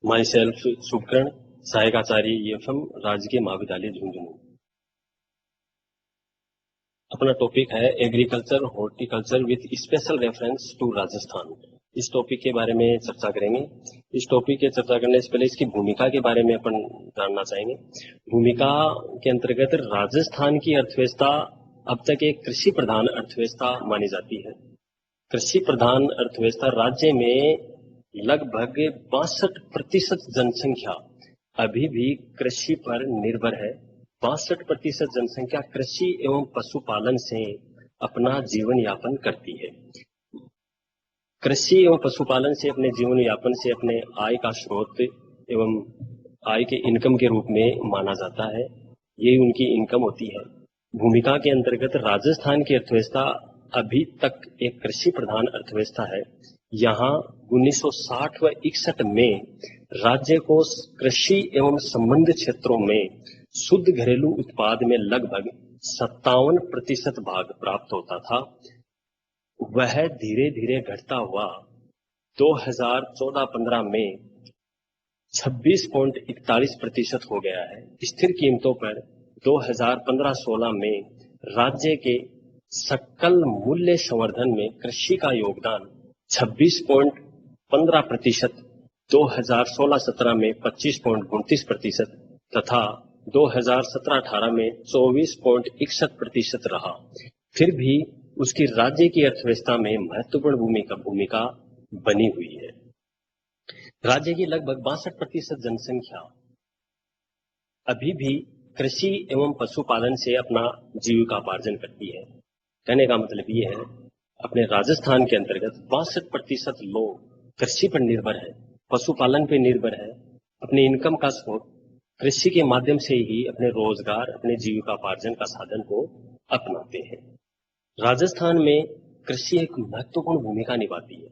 My self Shubhkaran, सहायक आचार्य EFM, राजकीय महाविद्यालय झुंझुनू। अपना टॉपिक है agriculture horticulture with special reference to Rajasthan. इस टॉपिक के बारे में चर्चा करेंगे। इस टॉपिक के चर्चा करने से पहले इसकी भूमिका के बारे में अपन जानना चाहेंगे। भूमिका के अंतर्गत राजस्थान की अर्थव्यवस्था अब तक एक कृषि प्रधान अर्थव्यवस्था मानी जाती है। कृषि प्रधान अर्थव्यवस्था राज्य में लगभग 62% जनसंख्या अभी भी कृषि पर निर्भर है। 62% जनसंख्या कृषि एवं पशुपालन से अपना जीवन यापन करती है। कृषि एवं पशुपालन से अपने जीवन यापन से अपने आय का स्रोत एवं आय के इनकम के रूप में माना जाता है। यही उनकी इनकम होती है। भूमिका के अंतर्गत राजस्थान की अर्थव्यवस्था अभी तक एक कृषि प्रधान अर्थव्यवस्था है। यहाँ 1960 व 61 में राज्य को कृषि एवं संबंधित क्षेत्रों में शुद्ध घरेलू उत्पाद में लगभग 57% भाग प्राप्त होता था। वह धीरे धीरे घटता हुआ 2014-15 में 26.41% हो गया है। स्थिर कीमतों पर 2015-16 में राज्य के सकल मूल्य संवर्धन में कृषि का योगदान 26.15%, 2016-17 में 25.29% तथा 2017-18 में 24.61% रहा। फिर भी उसकी राज्य की अर्थव्यवस्था में महत्वपूर्ण भूमिका बनी हुई है। राज्य की लगभग 62% जनसंख्या अभी भी कृषि एवं पशुपालन से अपना जीविकापार्जन करती है। कहने का मतलब ये है, अपने राजस्थान के अंतर्गत 62% लोग कृषि पर निर्भर है, पशुपालन पर निर्भर है। अपनी इनकम का स्रोत कृषि के माध्यम से ही अपने रोजगार, अपने जीविकापार्जन का साधन को अपनाते हैं। राजस्थान में कृषि एक महत्वपूर्ण भूमिका निभाती है।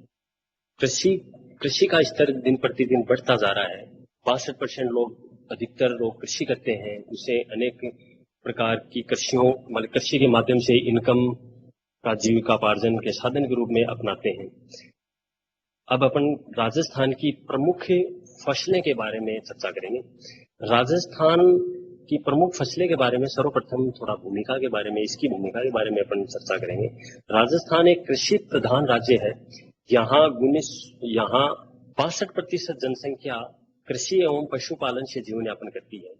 कृषि का स्तर दिन प्रतिदिन बढ़ता जा रहा है। 62% लोग, अधिकतर लोग कृषि करते हैं। उसे अनेक प्रकार की कृषि के माध्यम से इनकम का जीविकापार्जन के साधन के रूप में अपनाते हैं। अब अपन राजस्थान की प्रमुख फसलें के बारे में चर्चा करेंगे। राजस्थान की प्रमुख फसलें के बारे में सर्वप्रथम थोड़ा भूमिका के बारे में, इसकी भूमिका के बारे में अपन चर्चा करेंगे। राजस्थान एक कृषि प्रधान राज्य है। यहाँ 62% जनसंख्या कृषि एवं पशुपालन से जीवन यापन करती है,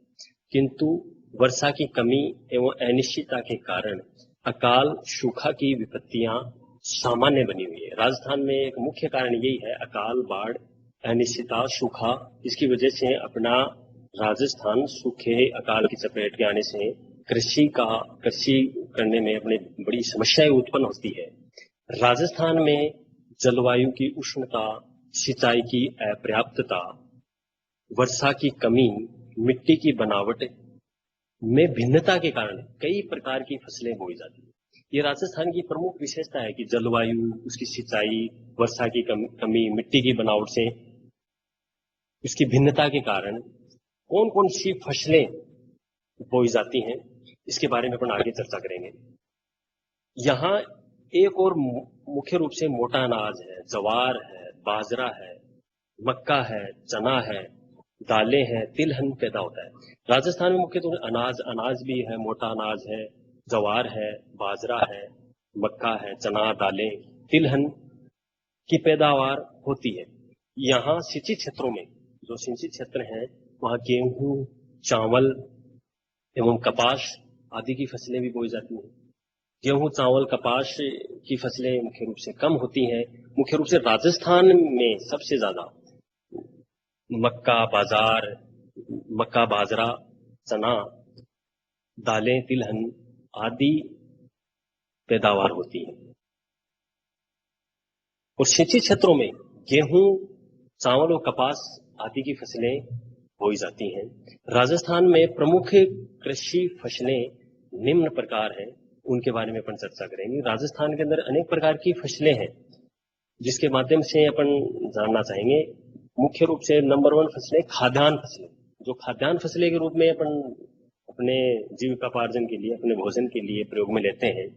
किंतु वर्षा की कमी एवं अनिश्चितता के कारण अकाल सूखा की विपत्तियां सामान्य बनी हुई है। राजस्थान में एक मुख्य कारण यही है, अकाल, बाढ़, अनिश्चितता, सूखा। इसकी वजह से अपना राजस्थान सूखे अकाल की चपेट के आने से कृषि करने में अपने बड़ी समस्याएं उत्पन्न होती है। राजस्थान में जलवायु की उष्णता, सिंचाई की अपर्याप्तता, वर्षा की कमी, मिट्टी की बनावट में भिन्नता के कारण कई प्रकार की फसलें बोई जाती है। ये राजस्थान की प्रमुख विशेषता है कि जलवायु, उसकी सिंचाई, वर्षा की कमी, मिट्टी की बनावट से उसकी भिन्नता के कारण कौन कौन सी फसलें बोई जाती हैं, इसके बारे में अपन आगे चर्चा करेंगे। यहाँ एक और मुख्य रूप से मोटा अनाज है, ज्वार है, बाजरा है, मक्का है, चना है, दालें हैं, तिलहन पैदा होता है। राजस्थान में मुख्य तौर पर अनाज भी है, मोटा अनाज है, ज्वार है, बाजरा है, मक्का है, चना, दालें, तिलहन की पैदावार होती है। यहाँ सिंचित क्षेत्रों में, जो सिंचित क्षेत्र हैं, वहाँ गेहूं, चावल एवं कपास आदि की फसलें भी बोई जाती हैं। गेहूं, चावल, कपास की फसलें मुख्य रूप से कम होती हैं। मुख्य रूप से राजस्थान में सबसे ज्यादा मक्का, बाजरा, चना, दालें, तिलहन आदि पैदावार होती है। और सिंचित क्षेत्रों में गेहूं, चावल और कपास आदि की फसलें बोई जाती हैं। राजस्थान में प्रमुख कृषि फसलें निम्न प्रकार हैं, उनके बारे में अपन चर्चा करेंगे। राजस्थान के अंदर अनेक प्रकार की फसलें हैं, जिसके माध्यम से अपन जानना चाहेंगे। मुख्य रूप से नंबर 1 फसलें खाद्यान्न फसलें, जो खाद्यान्न फसलें के रूप में अपन अपने जीविकापार्जन के लिए, अपने भोजन के लिए प्रयोग में लेते हैं।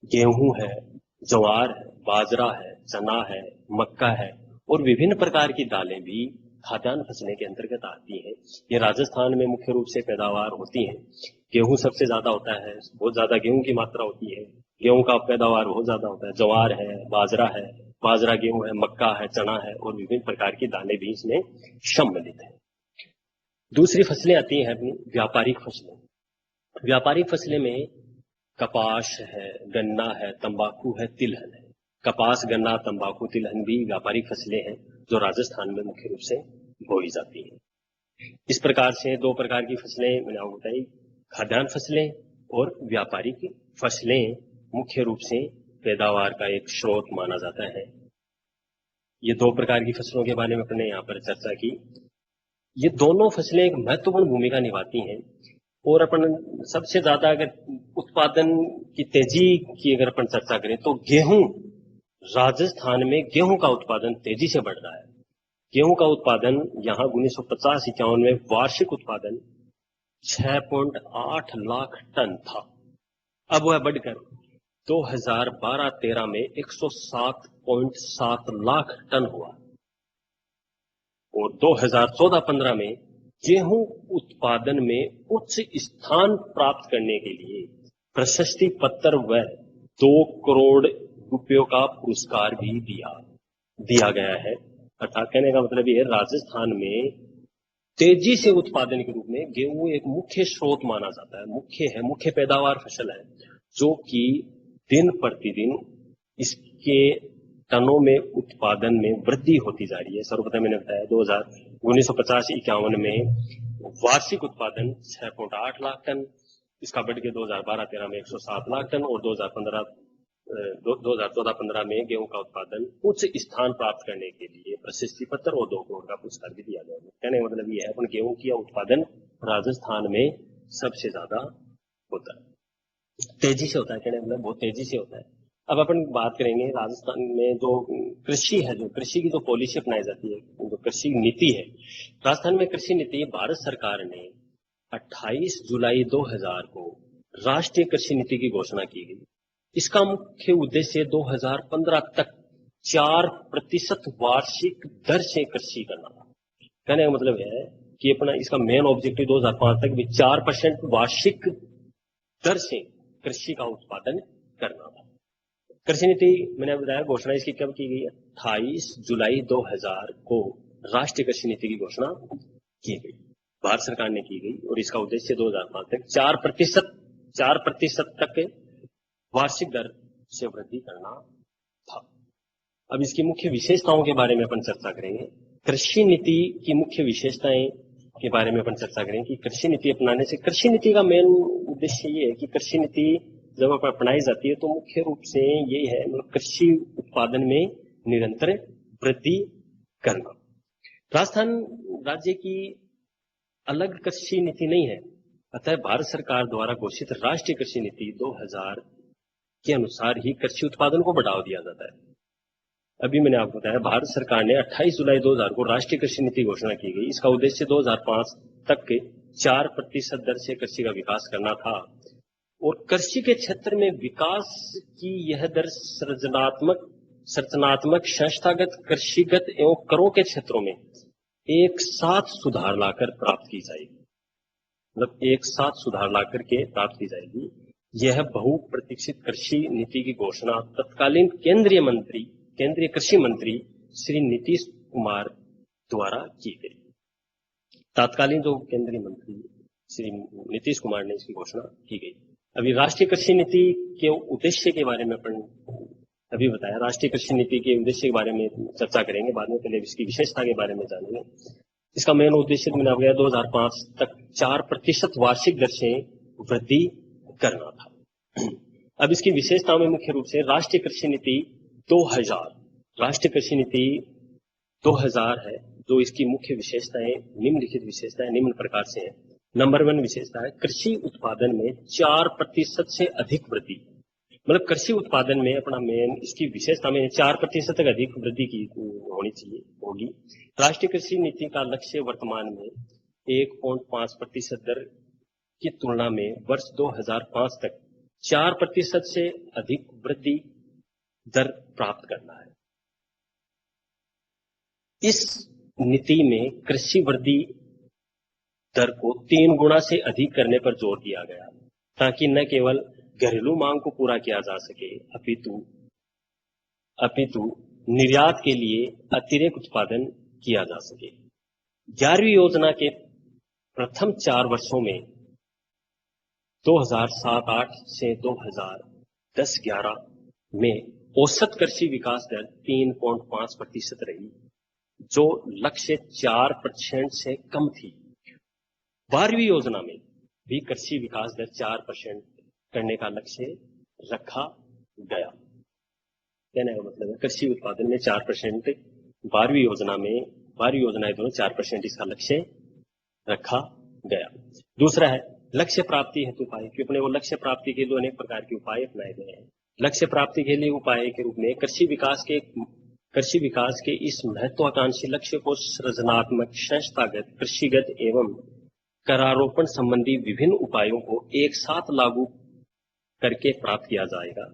गेहूं है, ज्वार है, बाजरा है, चना है, मक्का है और विभिन्न प्रकार की दालें भी खाद्यान्न फसलें के अंतर्गत आती हैं। ये राजस्थान में मुख्य रूप से पैदावार होती हैं। गेहूं सबसे ज्यादा होता है, बहुत ज्यादा गेहूं की मात्रा होती है, गेहूं का पैदावार बहुत ज्यादा होता है, ज्वार है, बाजरा गेहूं है, मक्का है, चना है और विभिन्न प्रकार की दालें भी इसमें सम्मिलित है। दूसरी फसलें आती हैं अपनी व्यापारिक फसलें। व्यापारिक फसलें में कपास है, गन्ना है, तंबाकू है, तिलहन है। कपास, गन्ना, तंबाकू, तिलहन भी व्यापारिक फसलें हैं जो राजस्थान में मुख्य रूप से बोई जाती हैं। इस प्रकार से दो प्रकार की फसलें मैंने आपको बताई, खाद्यान्न फसलें और व्यापारिक फसलें मुख्य रूप से पैदावार का एक स्रोत माना जाता है। ये दो प्रकार की फसलों के बारे में अपने यहाँ पर चर्चा की। ये दोनों फसलें एक महत्वपूर्ण भूमिका निभाती हैं और अपन सबसे ज्यादा अगर उत्पादन की तेजी की अगर अपन चर्चा करें तो गेहूं, राजस्थान में गेहूं का उत्पादन तेजी से बढ़ रहा है। गेहूं का उत्पादन यहाँ 1950-51 में वार्षिक उत्पादन 6.8 लाख टन था। अब वह बढ़कर 2012-13 में 107.7 लाख टन हुआ और 2014-15 में गेहूं उत्पादन में उच्च स्थान प्राप्त करने के लिए प्रशस्ति पत्र व 2 करोड़ रुपयों का पुरस्कार भी दिया गया है। अर्थात कहने का मतलब ये है, राजस्थान में तेजी से उत्पादन के रूप में गेहूं एक मुख्य स्रोत माना जाता है, मुख्य पैदावार फसल है, जो कि दिन प्रतिदिन इसके टनों में उत्पादन में वृद्धि होती जा रही है। सर्वप्रथम मैंने बताया 1950-51 में वार्षिक उत्पादन 6.8 लाख टन, इसका बढ़ के 2012-13 में 107 लाख टन और 2014-15 में गेहूं का उत्पादन उच्च स्थान प्राप्त करने के लिए प्रशस्ति पत्र और 2 करोड़ का पुरस्कार भी दिया गया है। कहने का मतलब यह है अपन गेहूं का उत्पादन राजस्थान में सबसे ज्यादा होता है, तेजी से होता है, कहने का मतलब बहुत तेजी से होता है। अब अपन बात करेंगे राजस्थान में जो कृषि है, जो कृषि की जो पॉलिसी अपनाई जाती है, जो कृषि नीति है राजस्थान में, कृषि नीति भारत सरकार ने 28 जुलाई 2000 को राष्ट्रीय कृषि नीति की घोषणा की गई। इसका मुख्य उद्देश्य 2015 तक 4% वार्षिक दर से कृषि करना था। कहने का मतलब है कि अपना इसका मेन ऑब्जेक्टिव 2005 तक भी 4% वार्षिक दर से कृषि का उत्पादन करना था। कृषि नीति मैंने बताया घोषणा इसकी कब की गई? 28 जुलाई 2000 को राष्ट्रीय कृषि नीति की घोषणा की गई, भारत सरकार ने की गई और इसका उद्देश्य 2005 तक 4% तक वार्षिक दर से वृद्धि करना था। अब इसकी मुख्य विशेषताओं के बारे में अपन चर्चा करेंगे। कृषि नीति की मुख्य विशेषताएं के बारे में अपन चर्चा करेंगे कि कृषि नीति अपनाने से, कृषि नीति का मेन उद्देश्य ये है कि कृषि नीति जब अपनाई जाती है तो मुख्य रूप से ये है मतलब कृषि उत्पादन में निरंतर वृद्धि करना। राजस्थान राज्य की अलग कृषि नीति नहीं है, अतः भारत सरकार द्वारा घोषित राष्ट्रीय कृषि नीति 2000 के अनुसार ही कृषि उत्पादन को बढ़ावा दिया जाता है। अभी मैंने आपको बताया भारत सरकार ने 28 जुलाई 2000 को राष्ट्रीय कृषि नीति घोषणा की गई। इसका उद्देश्य 2005 तक के 4% दर से कृषि का विकास करना था और कृषि के क्षेत्र में विकास की यह दर संरचनात्मक, संस्थागत, कृषिगत एवं करों के क्षेत्रों में एक साथ सुधार लाकर प्राप्त की जाएगी। मतलब एक साथ सुधार लाकर के प्राप्त की जाएगी। यह बहुप्रतीक्षित कृषि नीति की घोषणा तत्कालीन केंद्रीय कृषि मंत्री श्री नीतीश कुमार द्वारा की गई। तत्कालीन जो केंद्रीय मंत्री श्री नीतीश कुमार ने इसकी घोषणा की गई। अभी राष्ट्रीय कृषि नीति के उद्देश्य के बारे में अपन अभी बताया, राष्ट्रीय कृषि नीति के उद्देश्य के बारे में चर्चा करेंगे बाद में, पहले इसकी विशेषता के बारे में जानेंगे। इसका मेन उद्देश्य मैंने आपको 2005 तक 4% वार्षिक दर से वृद्धि करना था। अब इसकी विशेषताओं में मुख्य रूप से राष्ट्रीय कृषि नीति 2000 है, जो इसकी मुख्य विशेषताएं निम्नलिखित विशेषताएं निम्न प्रकार से है। नंबर 1 विशेषता है कृषि उत्पादन में 4% से अधिक वृद्धि। मतलब कृषि उत्पादन में अपना मेन इसकी विशेषता में 4% तक अधिक वृद्धि की होगी। राष्ट्रीय कृषि नीति का लक्ष्य वर्तमान में 1.5% दर की तुलना में वर्ष 2005 तक 4% से अधिक वृद्धि दर प्राप्त करना है। इस नीति में कृषि वृद्धि दर को 3 गुना से अधिक करने पर जोर दिया गया, ताकि न केवल घरेलू मांग को पूरा किया जा सके, अपितु निर्यात के लिए अतिरिक्त उत्पादन किया जा सके। 11वीं योजना के प्रथम 4 वर्षों में 2007-8 से 2010-11 में औसत कृषि विकास दर 3.5% रही, जो लक्ष्य 4% से कम थी। 12वीं योजना में भी कृषि विकास दर 4% करने का लक्ष्य रखा गया। कहने का मतलब है कृषि उत्पादन में 4%, 12वीं योजनाएं दोनों 4% इसका लक्ष्य रखा गया। दूसरा है लक्ष्य प्राप्ति हेतु उपाय, कि अपने वो लक्ष्य प्राप्ति के लिए अनेक प्रकार के उपाय अपनाए गए हैं। लक्ष्य प्राप्ति के लिए उपाय के रूप में कृषि विकास के इस महत्वाकांक्षी लक्ष्य को सृजनात्मक, संस्थागत, कृषिगत एवं करारोपण संबंधी विभिन्न उपायों को एक साथ लागू करके प्राप्त किया जाएगा।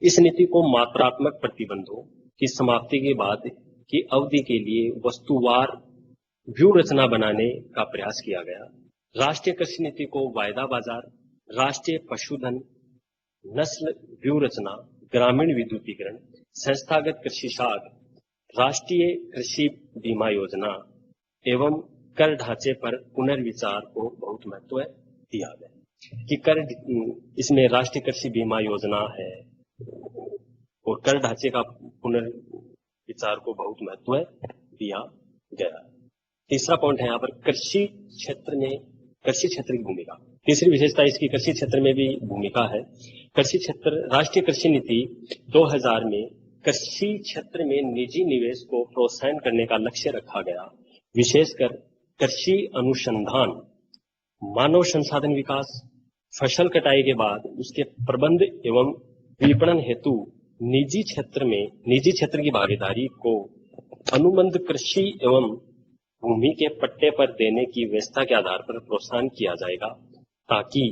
इस नीति को मात्रात्मक प्रतिबंधों की समाप्ति के बाद की अवधि के लिए वस्तुवार व्यू रचना बनाने का प्रयास किया गया। राष्ट्रीय कृषि नीति को वायदा बाजार, राष्ट्रीय पशुधन नस्ल व्यू रचना, ग्रामीण विद्युतीकरण, संस्थागत कृषि साख, राष्ट्रीय कृषि बीमा योजना एवं कर ढांचे पर पुनर्विचार को बहुत महत्व दिया गया। कि कर इसमें राष्ट्रीय कृषि बीमा योजना है और कर ढांचे का पुनर्विचार को बहुत महत्व दिया गया। तीसरा पॉइंट है यहाँ पर कृषि क्षेत्र की भूमिका। तीसरी विशेषता इसकी कृषि क्षेत्र में भी भूमिका है। राष्ट्रीय कृषि नीति 2000 में कृषि क्षेत्र में निजी निवेश को प्रोत्साहन करने का लक्ष्य रखा गया। विशेषकर कृषि अनुसंधान, मानव संसाधन विकास, फसल कटाई के बाद उसके प्रबंध एवं विपणन हेतु निजी क्षेत्र की भागीदारी को अनुबंध कृषि एवं भूमि के पट्टे पर देने की व्यवस्था के आधार पर प्रोत्साहन किया जाएगा, ताकि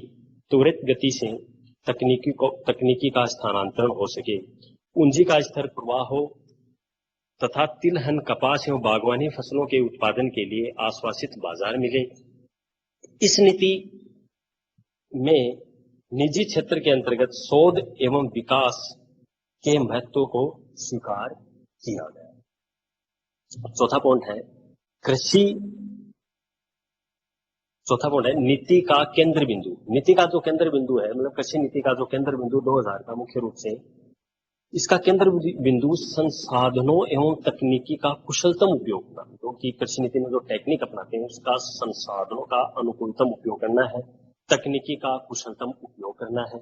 त्वरित गति से तकनीकी का स्थानांतरण हो सके, पूंजी का स्तर प्रवाह हो तथा तिलहन, कपास एवं बागवानी फसलों के उत्पादन के लिए आश्वासित बाजार मिले। इस नीति में निजी क्षेत्र के अंतर्गत शोध एवं विकास के महत्व को स्वीकार किया गया। चौथा पॉइंट है नीति का केंद्र बिंदु। नीति का जो केंद्र बिंदु है, मतलब कृषि नीति का जो केंद्र बिंदु 2000 का मुख्य रूप से इसका केंद्र बिंदु संसाधनों एवं तकनीकी का कुशलतम उपयोग करना, क्योंकि कृषि नीति में जो टेक्निक अपनाते हैं उसका संसाधनों का अनुकूलतम उपयोग करना है, तकनीकी का कुशलतम उपयोग करना है,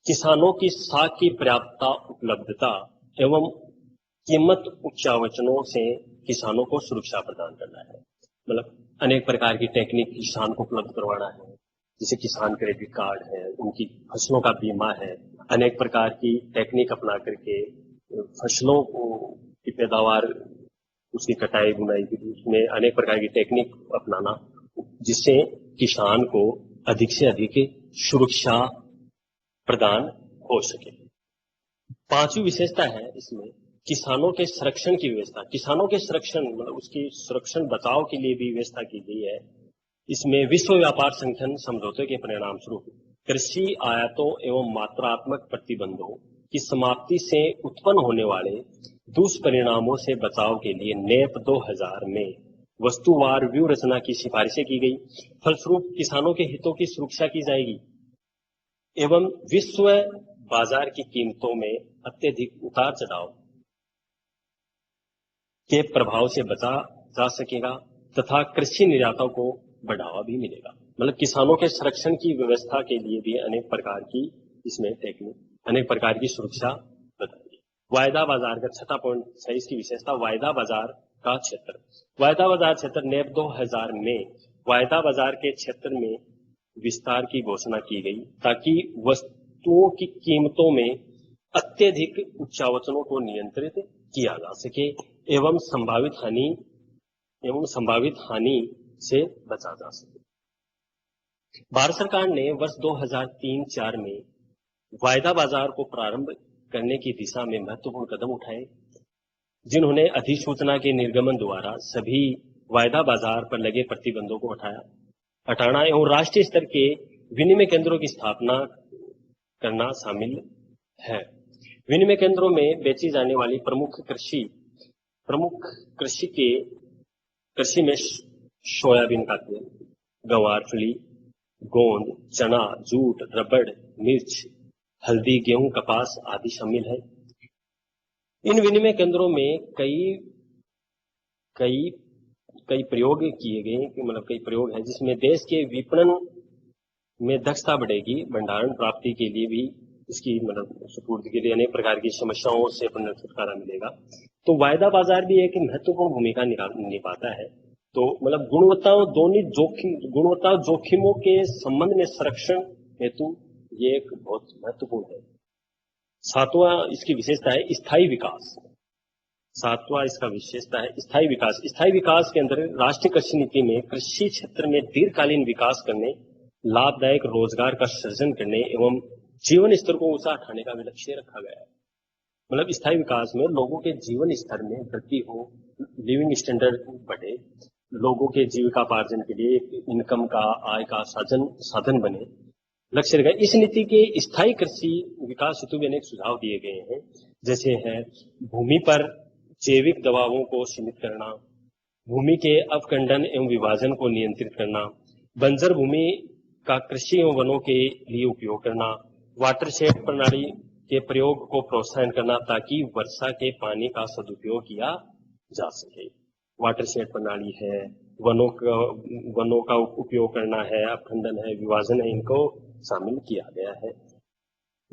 किसानों की साख की पर्याप्तता, उपलब्धता एवं कीमत उच्चावचनों से किसानों को सुरक्षा प्रदान करना है। मतलब अनेक प्रकार की टेक्निक किसान को उपलब्ध करवाना है, जैसे किसान क्रेडिट कार्ड है, उनकी फसलों का बीमा है, अनेक प्रकार की टेक्निक अपना करके फसलों की पैदावार, उसकी कटाई बुनाई की, उसमें अनेक प्रकार की टेक्निक अपनाना, जिससे किसान को अधिक से अधिक सुरक्षा प्रदान हो सके। पांचवी विशेषता है इसमें किसानों के संरक्षण की व्यवस्था। किसानों के संरक्षण मतलब उसकी सुरक्षण बचाव के लिए भी व्यवस्था की गई है। इसमें विश्व व्यापार संगठन समझौते के परिणाम स्वरूप कृषि आयातों एवं मात्रात्मक प्रतिबंधों की समाप्ति से उत्पन्न होने वाले दुष्परिणामों से बचाव के लिए नेप 2000 में वस्तुवार व्यू रचना की सिफारिशें की गई। फलस्वरूप किसानों के हितों की सुरक्षा की जाएगी एवं विश्व बाजार की कीमतों में अत्यधिक उतार चढ़ाव के प्रभाव से बचा जा सकेगा तथा कृषि निर्यातों को बढ़ावा भी मिलेगा। मतलब किसानों के संरक्षण की व्यवस्था के लिए भी अनेक प्रकार की इसमें टेक्निक, अनेक प्रकार की सुरक्षा बताई। वायदा बाजार का छठा पॉइंट है इसकी विशेषता, वायदा बाजार का क्षेत्र। वायदा बाजार क्षेत्र नेप 2000 में वायदा बाजार के क्षेत्र में विस्तार की घोषणा की गई, ताकि वस्तुओं की कीमतों में अत्यधिक उच्चावचनों को नियंत्रित किया जा सके एवं संभावित हानि से बचा जा सके। भारत सरकार ने वर्ष 2003-04 में वायदा बाजार को प्रारंभ करने की दिशा में महत्वपूर्ण कदम उठाए। जिन्होंने अधिसूचना के निर्गमन द्वारा सभी वायदा बाजार पर लगे प्रतिबंधों को हटाना एवं राष्ट्रीय स्तर के विनिमय केंद्रों की स्थापना करना शामिल है। विनिमय केंद्रों में बेची जाने वाली प्रमुख कृषि में सोयाबीन का तेल, गंवार फली, गोंद, चना, जूट, रबड़, मिर्च, हल्दी, गेहूं, कपास आदि शामिल है। इन विनिमय केंद्रों में कई प्रयोग किए गए, मतलब कई प्रयोग हैं जिसमें देश के विपणन में दक्षता बढ़ेगी, भंडारण प्राप्ति के लिए भी इसकी मतलब सुपूर्ति के लिए अनेक प्रकार की समस्याओं से अपन छुटकारा मिलेगा। तो वायदा बाजार भी एक महत्वपूर्ण भूमिका निभाता है। तो मतलब गुणवत्ता जोखिमों के संबंध में संरक्षण हेतु ये एक बहुत महत्वपूर्ण है। सातवां इसकी विशेषता है स्थायी विकास। सातवां इसका विशेषता है स्थायी विकास। स्थायी विकास के अंदर राष्ट्रीय कृषि नीति में कृषि क्षेत्र में दीर्घकालीन विकास करने, लाभदायक रोजगार का सृजन करने एवं जीवन स्तर को ऊंचा उठाने का भी लक्ष्य रखा गया है। मतलब स्थायी विकास में लोगों के जीवन स्तर में वृद्धि हो, लिविंग स्टैंडर्ड बढ़े, लोगों के जीविकापार्जन के लिए इनकम का, आय का साधन बने, लक्ष्य रखा। इस नीति के स्थायी कृषि विकास हेतु भी अनेक सुझाव दिए गए हैं, जैसे है भूमि पर जैविक दबावों को सीमित करना, भूमि के अवकंडन एवं विभाजन को नियंत्रित करना, बंजर भूमि का कृषि एवं वनों के लिए उपयोग करना, वाटरशेड प्रणाली के प्रयोग को प्रोत्साहन करना ताकि वर्षा के पानी का सदुपयोग किया जा सके। वाटरशेड प्रणाली है, वनों का उपयोग करना है, अवखंडन है, विभाजन है, इनको शामिल किया गया है।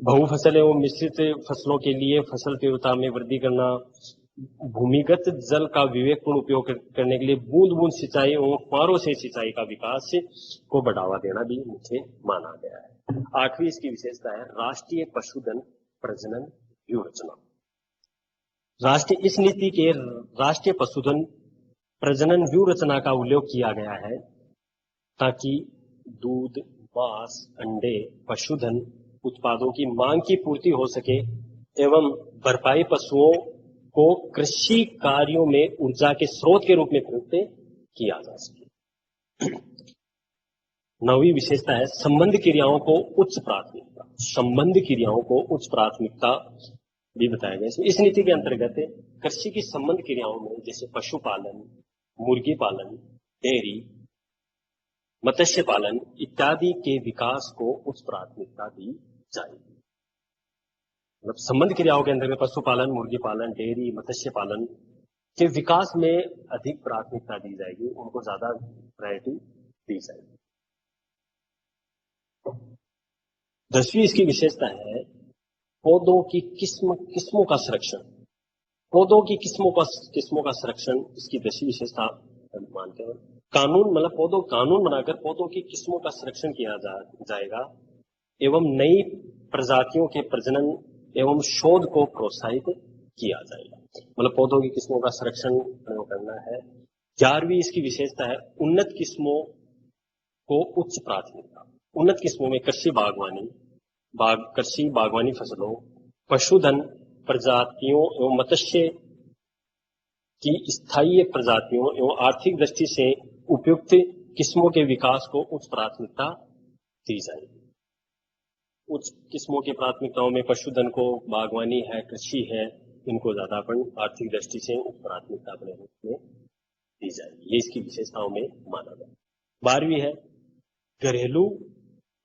बहुफसल एवं मिश्रित फसलों के लिए फसल तीव्रता में वृद्धि करना, भूमिगत जल का विवेकपूर्ण उपयोग करने के लिए बूंद बूंद सिंचाई एवं फुहारों से सिंचाई का विकास को बढ़ावा देना भी मुझे माना गया है। आठवीं इसकी विशेषता है राष्ट्रीय पशुधन प्रजनन व्यूह रचना। इस नीति के राष्ट्रीय पशुधन प्रजनन व्यूह रचना का उल्लेख किया गया है ताकि दूध, मांस, अंडे, पशुधन उत्पादों की मांग की पूर्ति हो सके एवं भरपाई पशुओं को कृषि कार्यों में ऊर्जा के स्रोत के रूप में प्रयुक्त किया जा सके। नौवीं विशेषता है संबंध क्रियाओं को उच्च प्राथमिकता। संबंध क्रियाओं को उच्च प्राथमिकता भी बताया गया। इस नीति के अंतर्गत कृषि की संबंध क्रियाओं में जैसे पशुपालन, मुर्गी पालन, डेयरी, मत्स्य पालन इत्यादि के विकास को उच्च प्राथमिकता दी जाएगी। मतलब संबंध क्रियाओं के अंतर्गत पशुपालन, मुर्गी पालन, डेयरी, मत्स्य पालन के विकास में अधिक प्राथमिकता दी जाएगी, उनको ज्यादा प्रायोरिटी दी जाएगी। 10वीं इसकी विशेषता है पौधों की किस्मों का संरक्षण। पौधों की किस्मों का संरक्षण इसकी 10वीं विशेषता मानते हैं। कानून बनाकर पौधों की किस्मों का संरक्षण किया जाएगा एवं नई प्रजातियों के प्रजनन एवं शोध को प्रोत्साहित किया जाएगा। मतलब पौधों की किस्मों का संरक्षण करना है। 11वीं इसकी विशेषता है उन्नत किस्मों को उच्च प्राथमिकता। उन्नत किस्मों में कृषि बागवानी फसलों, पशुधन प्रजातियों एवं मत्स्य की स्थायी प्रजातियों एवं आर्थिक दृष्टि से उपयुक्त किस्मों के विकास को उच्च प्राथमिकता दी जाएगी। उच्च किस्मों की प्राथमिकताओं में पशुधन को, बागवानी है, कृषि है, इनको ज्यादा आर्थिक दृष्टि से उच्च प्राथमिकता अपने रूप में दी जाएगी। ये इसकी विशेषताओं में माना गया। 12वीं है घरेलू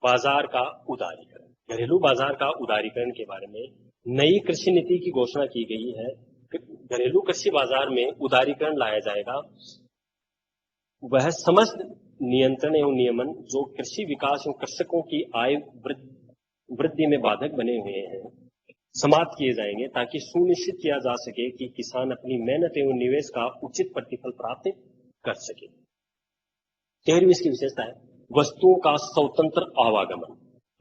बाजार का उदारीकरण। घरेलू बाजार का उदारीकरण के बारे में नई कृषि नीति की घोषणा की गई है। घरेलू कृषि बाजार में उदारीकरण लाया जाएगा। वह समस्त नियंत्रण एवं नियमन जो कृषि विकास एवं कृषकों की आय वृद्धि में बाधक बने हुए हैं समाप्त किए जाएंगे ताकि सुनिश्चित किया जा सके कि किसान अपनी मेहनत एवं निवेश का उचित प्रतिफल प्राप्त कर सके। 13वीं इसकी विशेषता है वस्तुओं का स्वतंत्र आवागमन।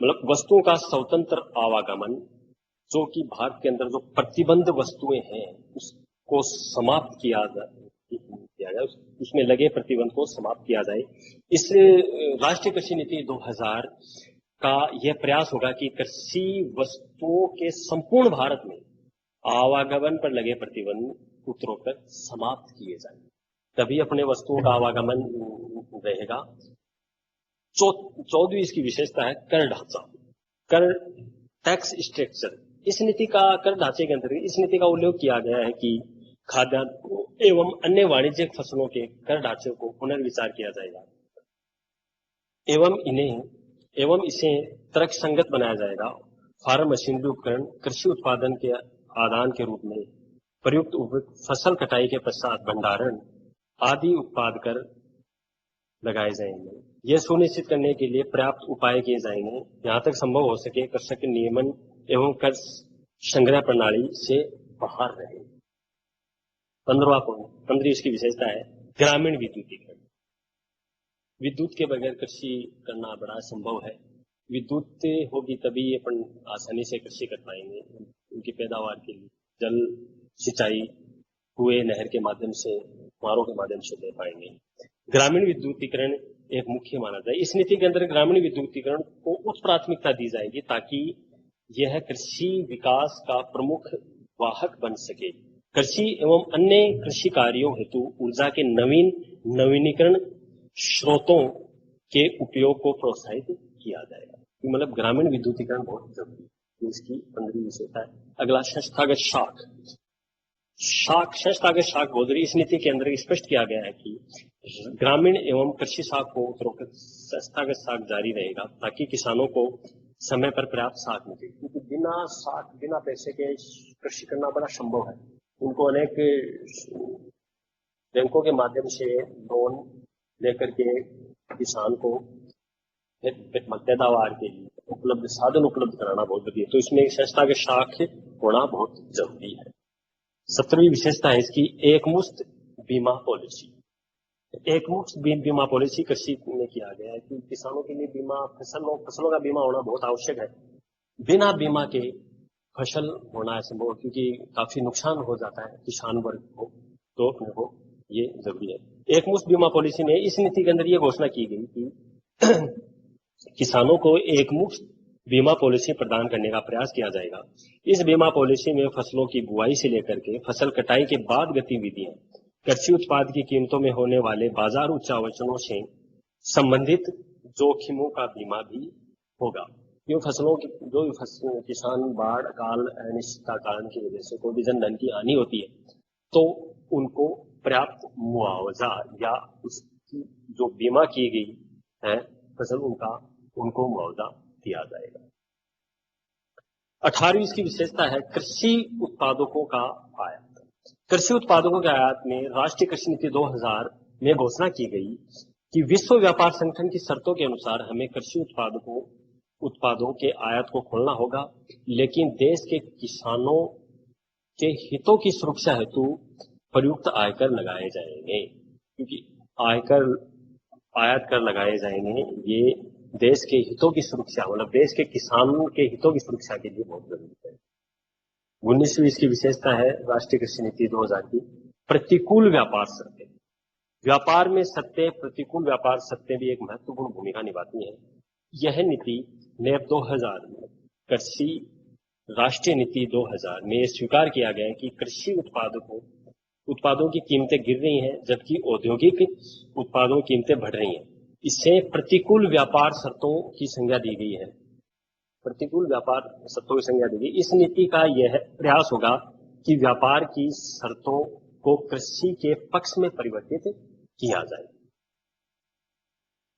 मतलब वस्तुओं का स्वतंत्र आवागमन जो कि भारत के अंदर जो प्रतिबंध वस्तुएं हैं उसको समाप्त किया जाए, उसमें लगे प्रतिबंध को समाप्त किया जाए। इस राष्ट्रीय कृषि नीति 2000 का यह प्रयास होगा कि कृषि वस्तुओं के संपूर्ण भारत में आवागमन पर लगे प्रतिबंध उत्तरोत्तर समाप्त किए जाएं, तभी अपने वस्तुओं का आवागमन रहेगा। 14वीं इसकी विशेषता है कर ढांचा, कर टैक्स स्ट्रक्चर। इस नीति का कर ढांचे के अंतर्गत इस नीति का उल्लेख किया गया है कि खाद्यान्न एवं अन्य वाणिज्यिक फसलों के कर ढांचे को पुनर्विचार किया जाएगा एवं इसे तर्कसंगत बनाया जाएगा। फार्म मशीनरी उपकरण कृषि उत्पादन के आदान के रूप में प्रयुक्त फसल कटाई के पश्चात भंडारण आदि उत्पाद कर लगाए जाएंगे। यह सुनिश्चित करने के लिए पर्याप्त उपाय किए जाएंगे, जहां तक संभव हो सके कृषक नियमन एवं कर संग्रह प्रणाली से बाहर रहे। 15 इसकी विशेषता है ग्रामीण विद्युतीकरण। विद्युत के बगैर कृषि करना बड़ा संभव है। विद्युत होगी तभी अपन आसानी से कृषि कर पाएंगे। उनकी पैदावार के लिए जल सिंचाई कुएं नहर के माध्यम से फुहारों के माध्यम से दे पाएंगे। ग्रामीण विद्युतीकरण एक मुख्य माना जाए। इस नीति के अंदर ग्रामीण विद्युतीकरण को उच्च प्राथमिकता दी जाएगी ताकि यह कृषि विकास का प्रमुख वाहक बन सके। कृषि एवं अन्य कृषि कार्यों हेतु ऊर्जा के नवीनीकरण स्रोतों के उपयोग को प्रोत्साहित किया जाएगा। मतलब ग्रामीण विद्युतीकरण बहुत जरूरी है। इसकी 15वीं विशेषता है। अगला संस्थागत शाख बोल रही। इस नीति के अंदर स्पष्ट किया गया है कि ग्रामीण एवं कृषि शाख को उत्तरोत्तर संस्थागत शाख जारी रहेगा ताकि किसानों को समय पर पर्याप्त शाख मिले, क्योंकि बिना पैसे के कृषि करना बड़ा संभव है। उनको अनेक बैंकों के माध्यम से लोन लेकर के किसान को पैदावार के लिए साधन उपलब्ध कराना बहुत जरूरी है। तो इसमें एक संस्थागत शाख होना बहुत जरूरी है। 17वीं विशेषता है इसकी एकमुश्त बीमा पॉलिसी। एकमुश्त बीमा पॉलिसी कृषि में किया गया है कि किसानों के लिए बीमा फसलों का बीमा होना बहुत आवश्यक है। बिना बीमा के फसल होना असंभव, क्योंकि काफी नुकसान हो जाता है किसान वर्ग को, तो अपने को ये जरूरी है। एकमुश्त बीमा पॉलिसी में इस नीति के अंदर ये घोषणा की गई कि किसानों को एकमुश्त बीमा पॉलिसी प्रदान करने का प्रयास किया जाएगा। इस बीमा पॉलिसी में फसलों की बुआई से लेकर के फसल कटाई के बाद गतिविधियां, कृषि उत्पाद की कीमतों में होने वाले बाजार उच्चावचनों से संबंधित जोखिमों का बीमा भी होगा। क्यों फसलों की जो किसान बाढ़ अकाल अनिश्चितता कारण की वजह से कोई भी जन धन की हानि होती है तो उनको पर्याप्त मुआवजा या उसकी जो बीमा की गई है फसल उनको मुआवजा दिया जाएगा। 18वीं इसकी विशेषता है कृषि उत्पादकों का आयात। कृषि उत्पादकों के आयात में राष्ट्रीय कृषि नीति 2000 में घोषणा की गई कि विश्व व्यापार संगठन की शर्तों के अनुसार हमें कृषि उत्पादों के आयात को खोलना होगा, लेकिन देश के किसानों के हितों की सुरक्षा हेतु प्रयुक्त आयकर लगाए जाएंगे। क्योंकि आयात कर लगाए जाएंगे, ये देश के हितों की सुरक्षा, मतलब देश के किसानों के हितों की सुरक्षा के लिए बहुत जरूरी है। 19वीं इसकी विशेषता है राष्ट्रीय कृषि नीति 2000 की प्रतिकूल व्यापार शर्तें। व्यापार में सत्तें, प्रतिकूल व्यापार शर्तें भी एक महत्वपूर्ण भूमिका निभाती हैं। यह नीति नेप 2000 में कृषि राष्ट्रीय नीति 2000 में स्वीकार किया गया है कि कृषि उत्पादों की कीमतें गिर रही हैं जबकि औद्योगिक उत्पादों की कीमतें बढ़ रही हैं। इससे प्रतिकूल व्यापार शर्तों की संज्ञा दी गई है। प्रतिकूल व्यापार शर्तों की संज्ञा दी गई। इस नीति का यह प्रयास होगा कि व्यापार की शर्तों को कृषि के पक्ष में परिवर्तित किया जाए।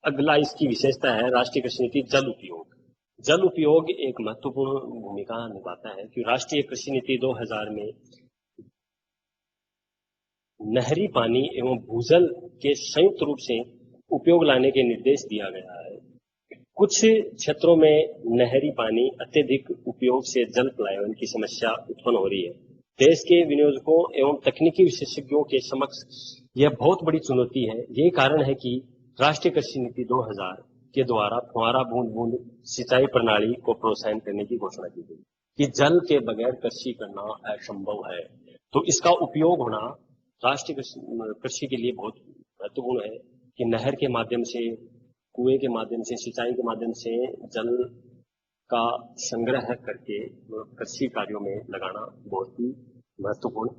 अगला इसकी विशेषता है राष्ट्रीय कृषि नीति जल उपयोग। जल उपयोग एक महत्वपूर्ण भूमिका निभाता है कि राष्ट्रीय कृषि नीति 2000 में नहरी पानी एवं भूजल के संयुक्त रूप से उपयोग लाने के निर्देश दिया गया है। कुछ क्षेत्रों में नहरी पानी अत्यधिक उपयोग से जल पलायन की समस्या उत्पन्न हो रही है। देश के विनियोजकों एवं तकनीकी विशेषज्ञों के समक्ष यह बहुत बड़ी चुनौती है। यही कारण है कि राष्ट्रीय कृषि नीति 2000 के द्वारा फुहारा बूंद बूंद सिंचाई प्रणाली को प्रोत्साहन करने की घोषणा की गई कि जल के बगैर कृषि करना असंभव है। तो इसका उपयोग होना राष्ट्रीय कृषि के लिए बहुत महत्वपूर्ण है कि नहर के माध्यम से, कुएं के माध्यम से, सिंचाई के माध्यम से जल का संग्रह करके कृषि कार्यों में लगाना बहुत ही महत्वपूर्ण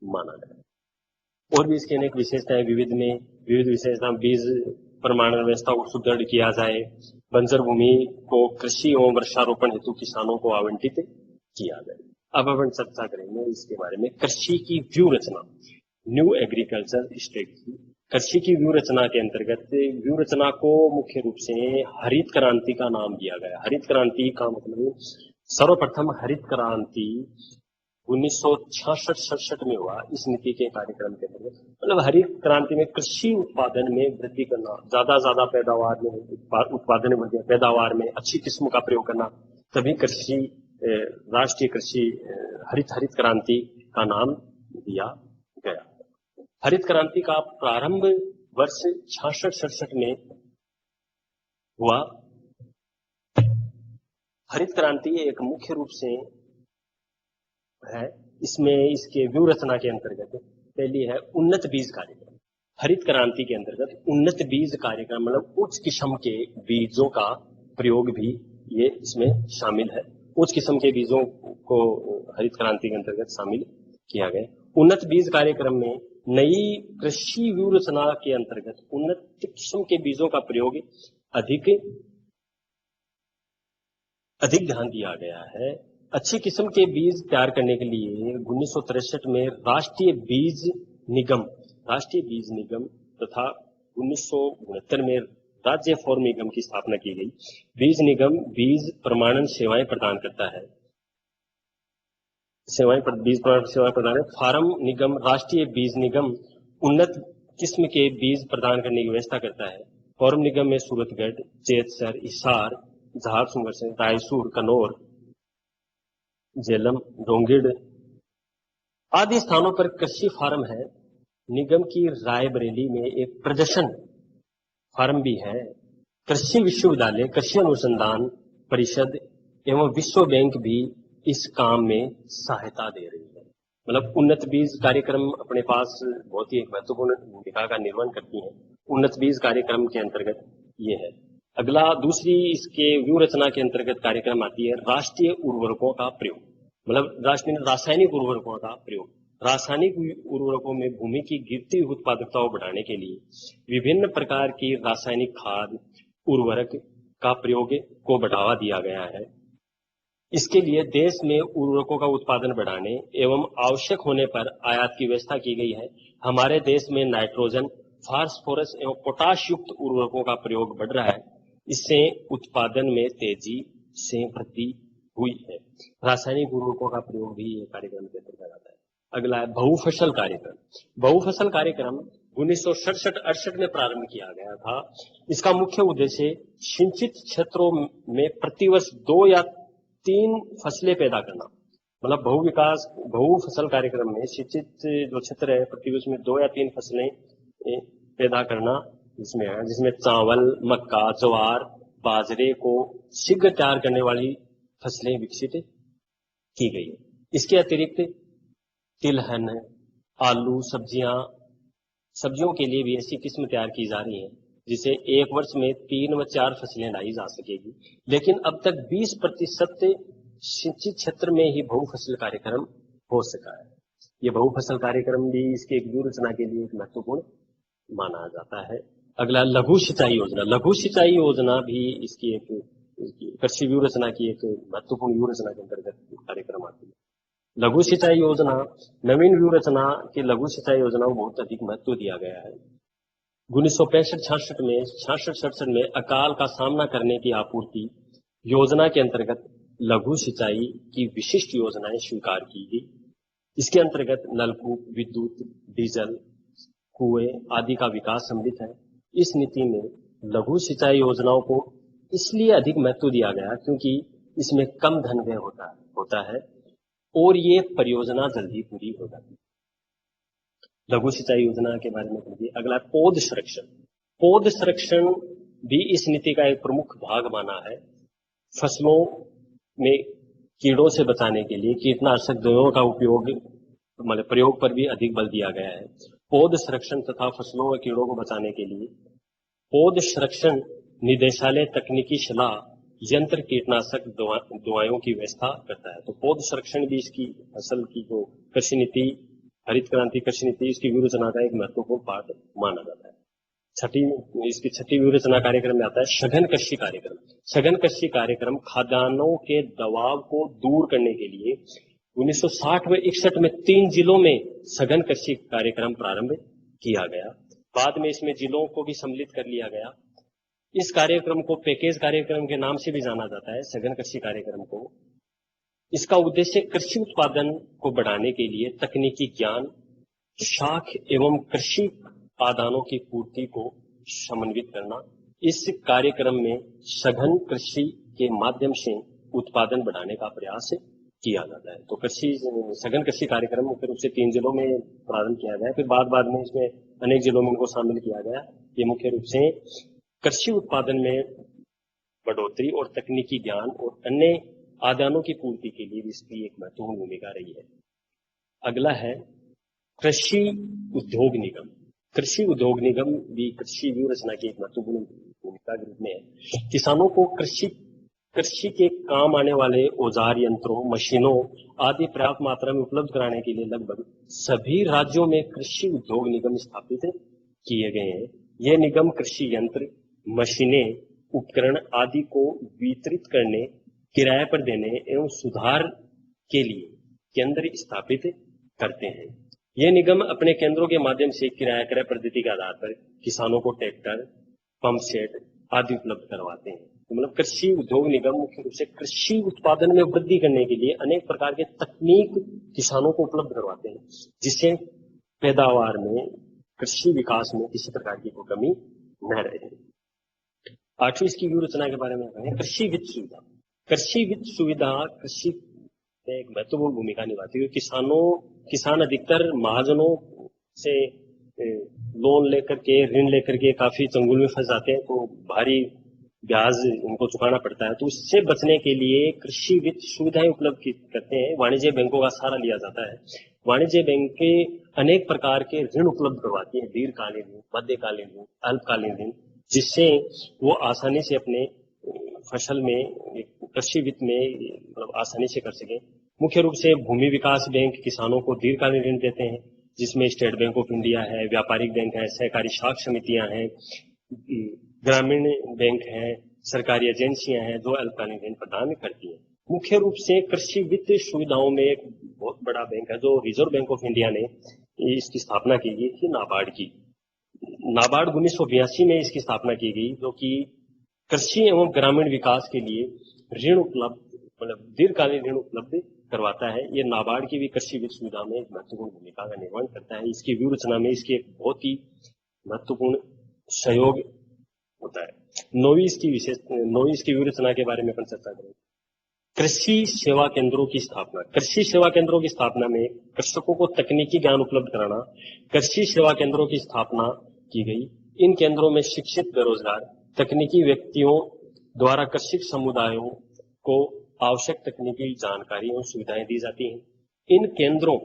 माना गया। और भी इसके अनेक विशेषताएं, विविध विशेषता, बीज प्रमाणन व्यवस्था को सुदृढ़ किया जाए, बंजर भूमि को कृषि एवं वृक्षारोपण हेतु किसानों को आवंटित किया जाए। अब अपन चर्चा करेंगे इसके बारे में, कृषि की व्यू रचना, न्यू एग्रीकल्चर स्ट्रेटजी। कृषि की व्यू रचना के अंतर्गत व्यू रचना को मुख्य रूप से हरित क्रांति का नाम दिया गया। हरित क्रांति का मतलब, सर्वप्रथम हरित क्रांति 1966-67 में हुआ। इस नीति के कार्यक्रम के अंतर्गत, मतलब हरित क्रांति में कृषि उत्पादन में वृद्धि करना, ज्यादा पैदावार में, उत्पादन में वृद्धि, पैदावार में अच्छी किस्म का प्रयोग करना, तभी कृषि, राष्ट्रीय कृषि हरित क्रांति का नाम दिया गया। हरित क्रांति का प्रारंभ वर्ष 66-67 में हुआ। हरित क्रांति एक मुख्य रूप से है, इसमें इसके व्यू रचना के अंतर्गत पहली है उन्नत बीज कार्यक्रम। हरित क्रांति के अंतर्गत उन्नत बीज कार्यक्रम, मतलब उच्च किस्म के बीजों का प्रयोग भी ये इसमें शामिल है। उच्च किस्म के बीजों को हरित क्रांति के अंतर्गत शामिल किया गया। उन्नत बीज कार्यक्रम में नई कृषि व्यू रचना के अंतर्गत उन्नत किस्म के बीजों का प्रयोग अधिक ध्यान दिया गया है। अच्छी किस्म के बीज तैयार करने के लिए 1963 में राष्ट्रीय बीज निगम तथा 1969 में राज्य फॉर्म निगम की स्थापना की गई। बीज निगम बीज प्रमाणन सेवाएं प्रदान करता है। बीज प्रमाणन सेवाएं प्रदान है। फार्म निगम, राष्ट्रीय बीज निगम उन्नत किस्म के बीज प्रदान करने की व्यवस्था करता है। फॉर्म निगम में सूरतगढ़, चेतसर, हिसार, झारसुगुड़ा, रायसूर, कन्नौर, झेलम, डोंगिड़ आदि स्थानों पर कृषि फार्म है। निगम की रायबरेली में एक प्रदर्शन फार्म भी है। कृषि विश्वविद्यालय, कृषि अनुसंधान परिषद एवं विश्व बैंक भी इस काम में सहायता दे रही है। मतलब उन्नत बीज कार्यक्रम अपने पास बहुत ही एक महत्वपूर्ण भूमिका का निर्वहन करती है। उन्नत बीज कार्यक्रम के अंतर्गत ये है। अगला, दूसरी इसके व्यू रचना के अंतर्गत कार्यक्रम आती है राष्ट्रीय उर्वरकों का प्रयोग, मतलब रासायनिक उर्वरकों का प्रयोग। रासायनिक उर्वरकों में भूमि की गिरती उत्पादकता को बढ़ाने के लिए विभिन्न प्रकार की रासायनिक खाद, उर्वरक का प्रयोग को बढ़ावा दिया गया है। इसके लिए देश में उर्वरकों का उत्पादन बढ़ाने एवं आवश्यक होने पर आयात की व्यवस्था की गई है। हमारे देश में नाइट्रोजन, फास्फोरस एवं पोटाश युक्त उर्वरकों का प्रयोग बढ़ रहा है। इससे उत्पादन में तेजी से वृद्धि हुई है। रासायनिक उर्वरकों का प्रयोग भी ये कार्यक्रम के अंतर्गत आता है। अगला है बहुफसल कार्यक्रम। बहुफसल कार्यक्रम 1967-68 में प्रारंभ किया गया था। इसका मुख्य उद्देश्य सिंचित क्षेत्रों में प्रतिवर्ष 2 या 3 फसलें पैदा करना। मतलब बहुफसल कार्यक्रम में सिंचित जो क्षेत्र है प्रतिवर्ष में 2 या 3 फसलें पैदा करना जिसमें चावल, मक्का, ज्वार, बाजरे को शीघ्र तैयार करने वाली फसलें विकसित की गई। इसके अतिरिक्त तिलहन, आलू, सब्जियों के लिए भी ऐसी किस्म तैयार की जा रही है जिसे एक वर्ष में 3 व 4 फसलें लाई जा सकेगी। लेकिन अब तक 20% सिंचित क्षेत्र में ही बहुफसल कार्यक्रम हो सका है। ये बहुफसल कार्यक्रम भी इसके एक व्यू रचना के लिए एक महत्वपूर्ण माना जाता है। अगला, लघु सिंचाई योजना। लघु सिंचाई योजना भी इसकी एक कृषि व्यू रचना की एक महत्वपूर्ण व्यू रचना के अंतर्गत कार्यक्रम आती है। लघु सिंचाई योजना, नवीन व्यू रचना की लघु सिंचाई योजना को बहुत अधिक महत्व दिया गया है। 1965-66 में अकाल का सामना करने की आपूर्ति योजना के अंतर्गत लघु सिंचाई की विशिष्ट योजनाएं स्वीकार की गई। इसके अंतर्गत नलकूप, विद्युत, डीजल कुएं आदि का विकास सम्मिलित है। इस नीति में लघु सिंचाई योजनाओं को इसलिए अधिक महत्व दिया गया क्योंकि इसमें कम धन व्यय होता है और ये परियोजना जल्दी पूरी हो जाती है। लघु सिंचाई योजना के बारे में पढ़िए। अगला, पौध संरक्षण। पौध संरक्षण भी इस नीति का एक प्रमुख भाग माना है। फसलों में कीड़ों से बचाने के लिए कीटनाशक दवाओं का प्रयोग पर भी अधिक बल दिया गया है। पौध संरक्षण तथा फसलों व कीड़ों को बचाने के लिए पौध संरक्षण निदेशालय तकनीकी सलाह, यंत्र, कीटनाशक दवाओं की व्यवस्था करता है। तो पौध संरक्षण भी इसकी फसल की जो कृषि नीति हरित क्रांति कृषि नीति इसकी व्यूह रचना का एक महत्वपूर्ण पार्ट माना जाता है। इसकी छठी व्यूह रचना कार्यक्रम में आता है सघन कृषि कार्यक्रम। सघन कृषि कार्यक्रम खाद्यान्नों के दबाव को दूर करने के लिए 1960 व 61 में 3 जिलों में सघन कृषि कार्यक्रम प्रारंभ किया गया। बाद में इसमें जिलों को भी सम्मिलित कर लिया गया। इस कार्यक्रम को पैकेज कार्यक्रम के नाम से भी जाना जाता है, सघन कृषि कार्यक्रम को। इसका उद्देश्य कृषि उत्पादन को बढ़ाने के लिए तकनीकी ज्ञान, शाख एवं कृषि आदानों की पूर्ति को समन्वित करना। इस कार्यक्रम में सघन कृषि के माध्यम से उत्पादन बढ़ाने का प्रयास किया जाता है। तो सघन कृषि कार्यक्रम मुख्य रूप से 3 जिलों में प्रारंभ किया गया, फिर बाद में इसमें अनेक जिलों में इनको शामिल किया गया। ये मुख्य रूप से कृषि उत्पादन में बढ़ोतरी और तकनीकी ज्ञान और अन्य आदानों की पूर्ति के लिए इसकी एक महत्वपूर्ण भूमिका रही है। अगला है कृषि उद्योग निगम। कृषि उद्योग निगम भी कृषि व्यूह रचना की एक महत्वपूर्ण भूमिका के रूप में है। किसानों को कृषि के काम आने वाले औजार, यंत्रों, मशीनों आदि पर्याप्त मात्रा में उपलब्ध कराने के लिए लगभग सभी राज्यों में कृषि उद्योग निगम स्थापित किए गए हैं। यह निगम कृषि यंत्र, मशीनें, उपकरण आदि को वितरित करने, किराए पर देने एवं सुधार के लिए केंद्र स्थापित करते हैं। ये निगम अपने केंद्रों के माध्यम से किराया क्रय पद्धति के आधार पर किसानों को ट्रैक्टर, पंप सेट आदि उपलब्ध करवाते हैं। तो मतलब कृषि उद्योग निगम मुख्य रूप से कृषि उत्पादन में वृद्धि करने के लिए अनेक प्रकार के तकनीक किसानों को उपलब्ध करवाते हैं, जिससे पैदावार में, कृषि विकास में किसी प्रकार की कोई कमी न रहे। 8वीं इसकी व्यूह रचना के बारे में कहें, कृषि वित्त सुविधा। कृषि वित्त सुविधा कृषि में एक महत्वपूर्ण भूमिका निभाती है। किसान अधिकतर महाजनों से लोन लेकर के, ऋण लेकर के काफी चंगुल में फंस जाते हैं, तो भारी ब्याज उनको चुकाना पड़ता है। तो उससे बचने के लिए कृषि वित्त सुविधाएं उपलब्ध करते हैं। वाणिज्य बैंकों का सहारा लिया जाता है। वाणिज्य बैंकें अनेक प्रकार के ऋण उपलब्ध करवाती है, दीर्घकालीन ऋण, मध्यकालीन ऋण, अल्पकालीन ऋण, जिससे वो आसानी से अपने फसल में, कृषि वित्त में मतलब आसानी से कर सके। मुख्य रूप से भूमि विकास बैंक किसानों को दीर्घकालीन ऋण देते हैं, जिसमें स्टेट बैंक ऑफ इंडिया है, व्यापारिक बैंक है, सहकारी साख समितियां हैं, ग्रामीण बैंक है, सरकारी एजेंसियां हैं जो अल्पकालीन ऋण प्रदान करती हैं। मुख्य रूप से कृषि वित्त सुविधाओं में एक बहुत बड़ा बैंक है जो रिजर्व बैंक ऑफ इंडिया ने इसकी स्थापना की गई थी, नाबार्ड की। नाबार्ड 1982 में इसकी स्थापना की गई, जो कि कृषि एवं ग्रामीण विकास के लिए ऋण उपलब्ध, मतलब दीर्घकालीन ऋण उपलब्ध करवाता है। ये नाबार्ड की भी कृषि वित्त सुविधा में एक महत्वपूर्ण भूमिका का निर्वहन करता है। इसकी व्यूह रचना में इसकी एक बहुत ही महत्वपूर्ण सहयोग होता है। 9वीं इसकी व्यूह रचना के बारे में अपन चर्चा करेंगे। कृषि सेवा केंद्रों की स्थापना। कृषि सेवा केंद्रों की स्थापना में कृषकों को तकनीकी ज्ञान उपलब्ध कराना, कृषि सेवा केंद्रों की स्थापना की गई। इन केंद्रों में शिक्षित, बेरोजगार, तकनीकी व्यक्तियों द्वारा कृषि समुदायों को आवश्यक तकनीकी जानकारी और सुविधाएं दी जाती हैं। इन केंद्रों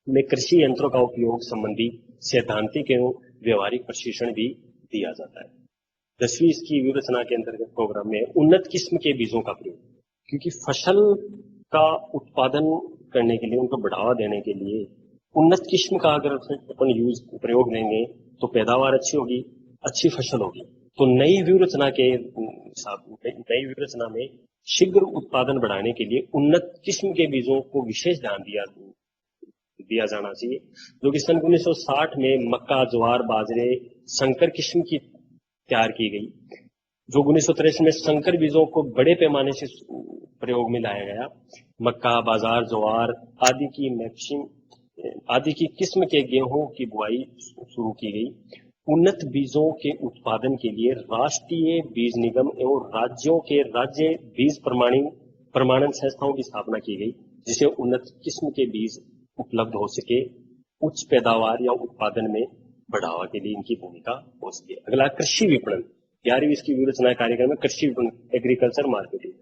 में कृषि यंत्रों का उपयोग संबंधी सैद्धांतिक एवं व्यवहारिक प्रशिक्षण भी दिया जाता है। 10वीं इसकी व्यूह रचना के अंतर्गत प्रोग्राम में उन्नत किस्म के बीजों का प्रयोग, क्योंकि फसल का उत्पादन करने के लिए, उनको बढ़ावा देने के लिए उन्नत किस्म का अगर अपन प्रयोग लेंगे तो पैदावार अच्छी होगी, अच्छी फसल होगी। तो नई व्यूह रचना में शीघ्र उत्पादन बढ़ाने के लिए उन्नत किस्म के बीजों को विशेष ध्यान दिया जाना चाहिए, जो कि सन 1960 में मक्का, ज्वार, बाजरे, संकर किस्म की तैयार की गई। जो 1963 में संकर बीजों को बड़े पैमाने से प्रयोग में लाया गया। मक्का, बाजार, ज्वार आदि की किस्म के गेहूं की बुआई शुरू की गई। उन्नत बीजों के उत्पादन के लिए राष्ट्रीय बीज निगम एवं राज्यों के राज्य बीज प्रमाणन संस्थाओं की स्थापना की गई, जिसे उन्नत किस्म के बीज उपलब्ध हो सके, उच्च पैदावार या उत्पादन में बढ़ावा के लिए इनकी भूमिका हो सके। अगला कृषि विपणन। 11वीं इसकी व्यूह रचना कार्यक्रम में कृषि विपणन, एग्रीकल्चर मार्केटिंग।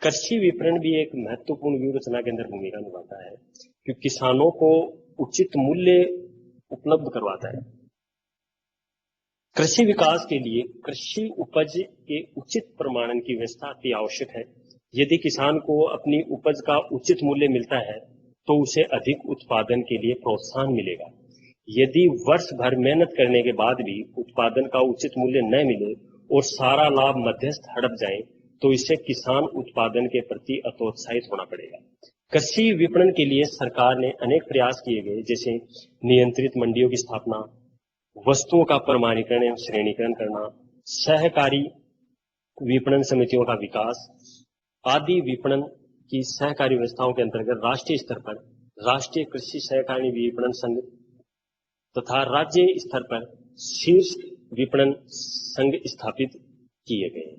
कृषि विपणन भी एक महत्वपूर्ण व्यूह रचना के अंदर भूमिका निभाता है, क्योंकि किसानों को उचित मूल्य उपलब्ध करवाता है। कृषि विकास के लिए कृषि उपज के उचित प्रमाणन की व्यवस्था अति आवश्यक है। यदि किसान को अपनी उपज का उचित मूल्य मिलता है तो उसे अधिक उत्पादन के लिए प्रोत्साहन मिलेगा। यदि वर्ष भर मेहनत करने के बाद भी उत्पादन का उचित मूल्य न मिले और सारा लाभ मध्यस्थ हड़प जाए, तो इससे किसान उत्पादन के प्रति हतोत्साहित होना पड़ेगा। कृषि विपणन के लिए सरकार ने अनेक प्रयास किए गए, जैसे नियंत्रित मंडियों की स्थापना, वस्तुओं का प्रमाणीकरण एवं श्रेणीकरण करना, सहकारी विपणन समितियों का विकास आदि। विपणन की सहकारी व्यवस्थाओं के अंतर्गत राष्ट्रीय स्तर पर राष्ट्रीय कृषि सहकारी विपणन संघ तथा राज्य स्तर पर शीर्ष विपणन संघ स्थापित किए गए।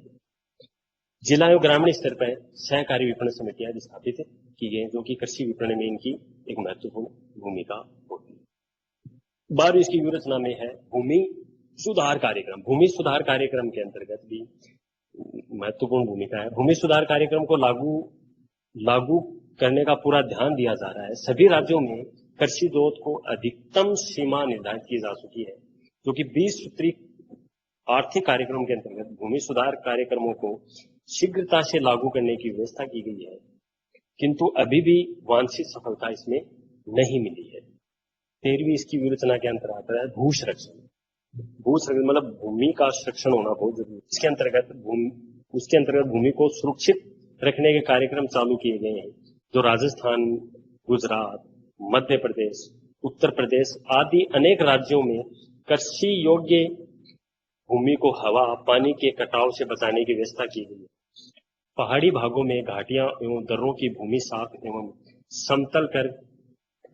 जिला एवं ग्रामीण स्तर पर सहकारी विपणन समितियां स्थापित की गई, जो कि कृषि विपणन में इनकी एक महत्वपूर्ण भूमिका होती है। 12वीं इसकी व्यूह रचना में है भूमि सुधार कार्यक्रम। भूमि सुधार कार्यक्रम के अंतर्गत भी महत्वपूर्ण भूमिका है। भूमि सुधार कार्यक्रम को लागू करने का पूरा ध्यान दिया जा रहा है। सभी राज्यों में कृषि ग्रोथ को अधिकतम सीमा निर्धारित की जा चुकी है, जो कि 20 सूत्री आर्थिक कार्यक्रम के अंतर्गत भूमि सुधार कार्यक्रमों को शीघ्रता से लागू करने की व्यवस्था की गई है, किंतु अभी भी वांछित सफलता इसमें नहीं मिली है। 13वीं इसकी व्यूह के अंतर्गत आता है भू संरक्षण। भू संरक्षण मतलब भूमि का संरक्षण होना बहुत जरूरी है। उसके अंतर्गत भूमि को सुरक्षित रखने के कार्यक्रम चालू किए गए हैं, जो राजस्थान, गुजरात, मध्य प्रदेश, उत्तर प्रदेश आदि अनेक राज्यों में कृषि योग्य भूमि को हवा, पानी के कटाव से बचाने की व्यवस्था की गई है। पहाड़ी भागों में घाटियां एवं दर्रों की भूमि साफ एवं समतल कर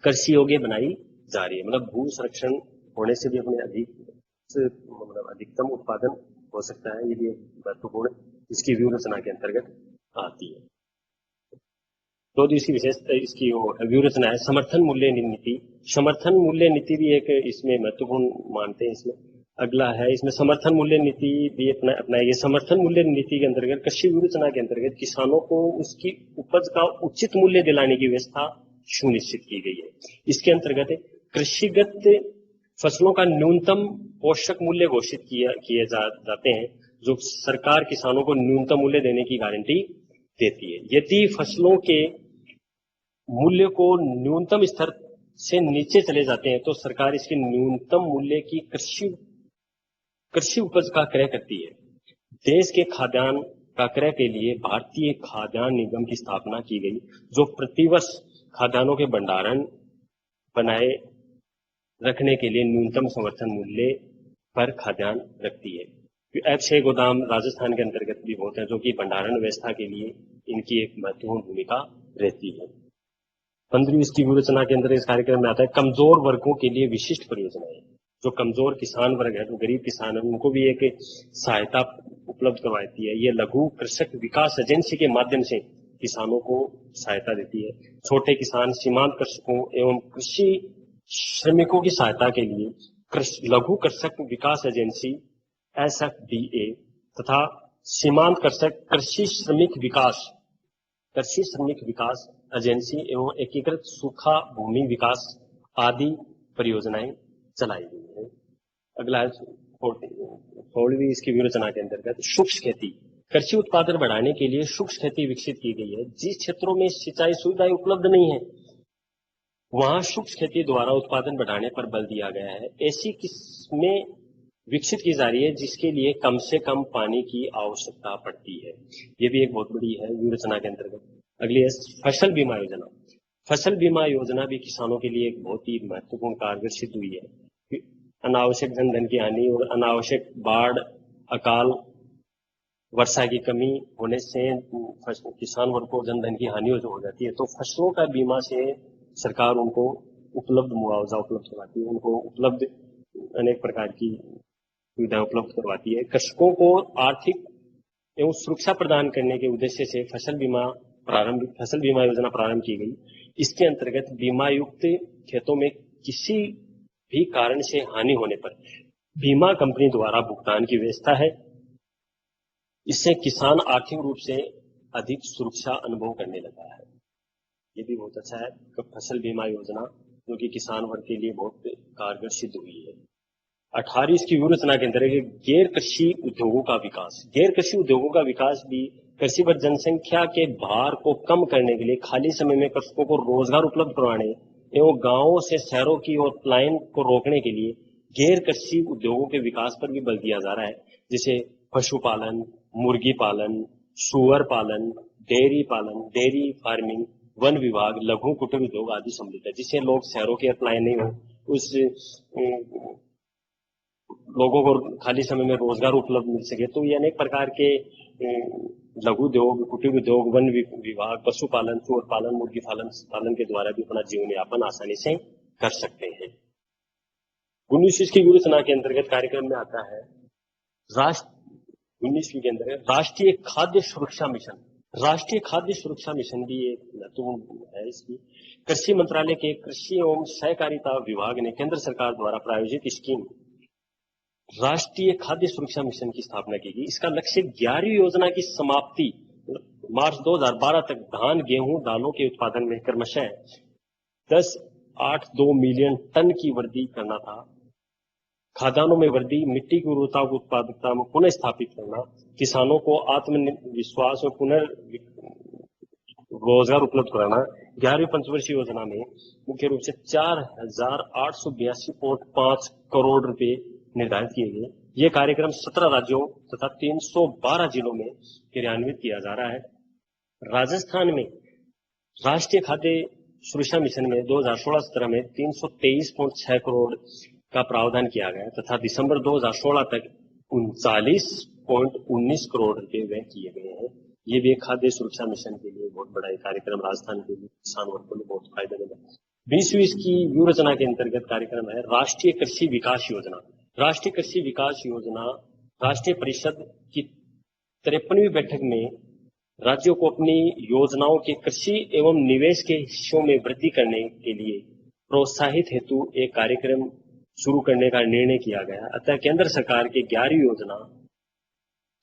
कृषि योग्य बनाई जा रही है। मतलब भू संरक्षण होने से भी अपने अधिकतम उत्पादन हो सकता है। ये भी महत्वपूर्ण इसकी व्यूह रचना के अंतर्गत आती है। तो इसकी विशेषता इसकी व्यूह रचना है समर्थन मूल्य नीति। समर्थन मूल्य नीति भी एक इसमें महत्वपूर्ण मानते हैं। इसमें अगला है, इसमें समर्थन मूल्य नीति भी अपनाएगी। समर्थन मूल्य नीति के अंतर्गत कृषि व्यूह रचना के अंतर्गत किसानों को उसकी उपज का उचित मूल्य दिलाने की व्यवस्था सुनिश्चित की गई है। इसके अंतर्गत कृषिगत फसलों का न्यूनतम पोषक मूल्य घोषित किए जाते हैं, जो सरकार किसानों को न्यूनतम मूल्य देने की गारंटी देती है। यदि फसलों के मूल्य को न्यूनतम स्तर से नीचे चले जाते हैं, तो सरकार इसके न्यूनतम मूल्य की कृषि उपज का क्रय करती है। देश के खाद्यान्न का क्रय के लिए भारतीय खाद्यान्न निगम की स्थापना की गई, जो प्रतिवर्ष खाद्यान्नों के भंडारण बनाए रखने के लिए न्यूनतम समर्थन मूल्य पर खाद्यान्न रखती है। अक्षय गोदाम राजस्थान के अंतर्गत भी बहुत है, जो कि भंडारण व्यवस्था के लिए इनकी एक महत्वपूर्ण भूमिका रहती है। 15वीं इसकी व्यूह रचना के अंदर इस कार्यक्रम में आता है कमजोर वर्गों के लिए विशिष्ट परियोजनाएं। जो कमजोर किसान वर्ग है, जो गरीब किसान है, उनको भी एक सहायता उपलब्ध करवाती है। ये लघु कृषक विकास एजेंसी के माध्यम से किसानों को सहायता देती है। छोटे किसान, सीमांत कृषकों एवं कृषि श्रमिकों की सहायता के लिए लघु कृषक विकास एजेंसी SFDA तथा सीमांत कृषक कृषि श्रमिक विकास एजेंसी एवं एकीकृत सूखा भूमि विकास आदि परियोजनाएं चलाई गई है। अगला है 16वीं इसकी व्यूह रचना के अंतर्गत सूक्ष्म खेती। कृषि उत्पादन बढ़ाने के लिए सूक्ष्म खेती विकसित की गई है। जिस क्षेत्रों में सिंचाई सुविधाएं उपलब्ध नहीं है, वहां सूक्ष्म खेती द्वारा उत्पादन बढ़ाने पर बल दिया गया है। ऐसी किस्में विकसित की जा रही है जिसके लिए कम से कम पानी की आवश्यकता पड़ती है। ये भी एक बहुत बड़ी है व्यूह रचना के अंतर्गत। अगली है फसल बीमा योजना। फसल बीमा योजना भी किसानों के लिए एक बहुत ही महत्वपूर्ण कारगर सिद्ध हुई है। अनावश्यक जनधन की हानि और अनावश्यक बाढ़, अकाल वर्षा की कमी होने से किसान वर्ग को जनधन की हानि हो जाती है, तो फसलों का बीमा से सरकार उनको मुआवजा उपलब्ध करवाती है, उनको अनेक प्रकार की सुविधाएं उपलब्ध करवाती है। कृषकों को आर्थिक एवं सुरक्षा प्रदान करने के उद्देश्य से फसल बीमा योजना प्रारंभ की गई। इसके अंतर्गत बीमा युक्त खेतों में किसी भी कारण से हानि होने पर बीमा कंपनी द्वारा भुगतान की व्यवस्था है। इससे किसान आर्थिक रूप से अधिक सुरक्षा अनुभव करने लगा है। ये भी बहुत अच्छा है फसल बीमा योजना, जो कि किसान वर्ग के लिए बहुत कारगर सिद्ध हुई है। 18वीं इसकी व्यूह रचना के अंतर्गत गैर कृषि उद्योगों का विकास। गैर कृषि उद्योगों का विकास भी कृषि पर जनसंख्या के भार को कम करने के लिए खाली समय में कृषकों को रोजगार उपलब्ध करवाने एवं गांवों से शहरों की ओर पलायन को रोकने के लिए गैर कृषि उद्योगों के विकास पर भी बल दिया जा रहा है, जैसे पशुपालन, मुर्गी पालन, सुअर पालन, डेयरी फार्मिंग, वन विभाग, लघु कुटीर उद्योग आदि सम्मिलित है, जिससे लोग शहरों की ओर पलायन नहीं हो, उस लोगों को खाली समय में रोजगार उपलब्ध मिल सके। तो ये अनेक प्रकार के लघु उद्योग, कुटीर उद्योग, वन विभाग, पशुपालन, सुअर पालन, मुर्गी पालन के द्वारा भी अपना जीवन यापन आसानी से कर सकते हैं। 19 की योजना के अंतर्गत कार्यक्रम में आता है 19वीं के अंतर्गत राष्ट्रीय खाद्य सुरक्षा मिशन। राष्ट्रीय खाद्य सुरक्षा मिशन भी एक महत्वपूर्ण है। इसकी कृषि मंत्रालय के कृषि एवं सहकारिता विभाग ने केंद्र सरकार द्वारा प्रायोजित स्कीम राष्ट्रीय खाद्य सुरक्षा मिशन की स्थापना की गई। इसका लक्ष्य 11वीं योजना की समाप्ति मार्च 2012 तक धान, गेहूं, दालों के उत्पादन में क्रमशः 10.82 मिलियन टन की वृद्धि करना था। खाद्यान्नों में वृद्धि, मिट्टी की उर्वरता को उत्पादकता में पुनः स्थापित करना, किसानों को आत्मविश्वास और रोजगार उपलब्ध कराना। 11वीं पंचवर्षीय योजना में मुख्य रूप से 4,882.5 करोड़ रुपए निर्धारित किए गए। ये कार्यक्रम 17 राज्यों तथा 312 जिलों में क्रियान्वित किया जा रहा है। राजस्थान में राष्ट्रीय खाद्य सुरक्षा मिशन में 2016-17 में 323.6 करोड़ का प्रावधान किया गया तथा दिसंबर 2016 तक 39.19 करोड़ रुपए व्यय किए गए हैं। ये भी एक खाद्य सुरक्षा मिशन के लिए बहुत बड़ा कार्यक्रम, राजस्थान के लिए किसान वर्ग को बहुत फायदेमंद है। 20वीं की व्यू रचना के अंतर्गत कार्यक्रम है राष्ट्रीय कृषि विकास योजना। राष्ट्रीय कृषि विकास योजना राष्ट्रीय परिषद की 53वीं बैठक में राज्यों को अपनी योजनाओं के कृषि एवं निवेश के हिस्सों में वृद्धि करने के लिए प्रोत्साहित हेतु एक कार्यक्रम शुरू करने का निर्णय किया गया। अतः केंद्र सरकार के 11वीं योजना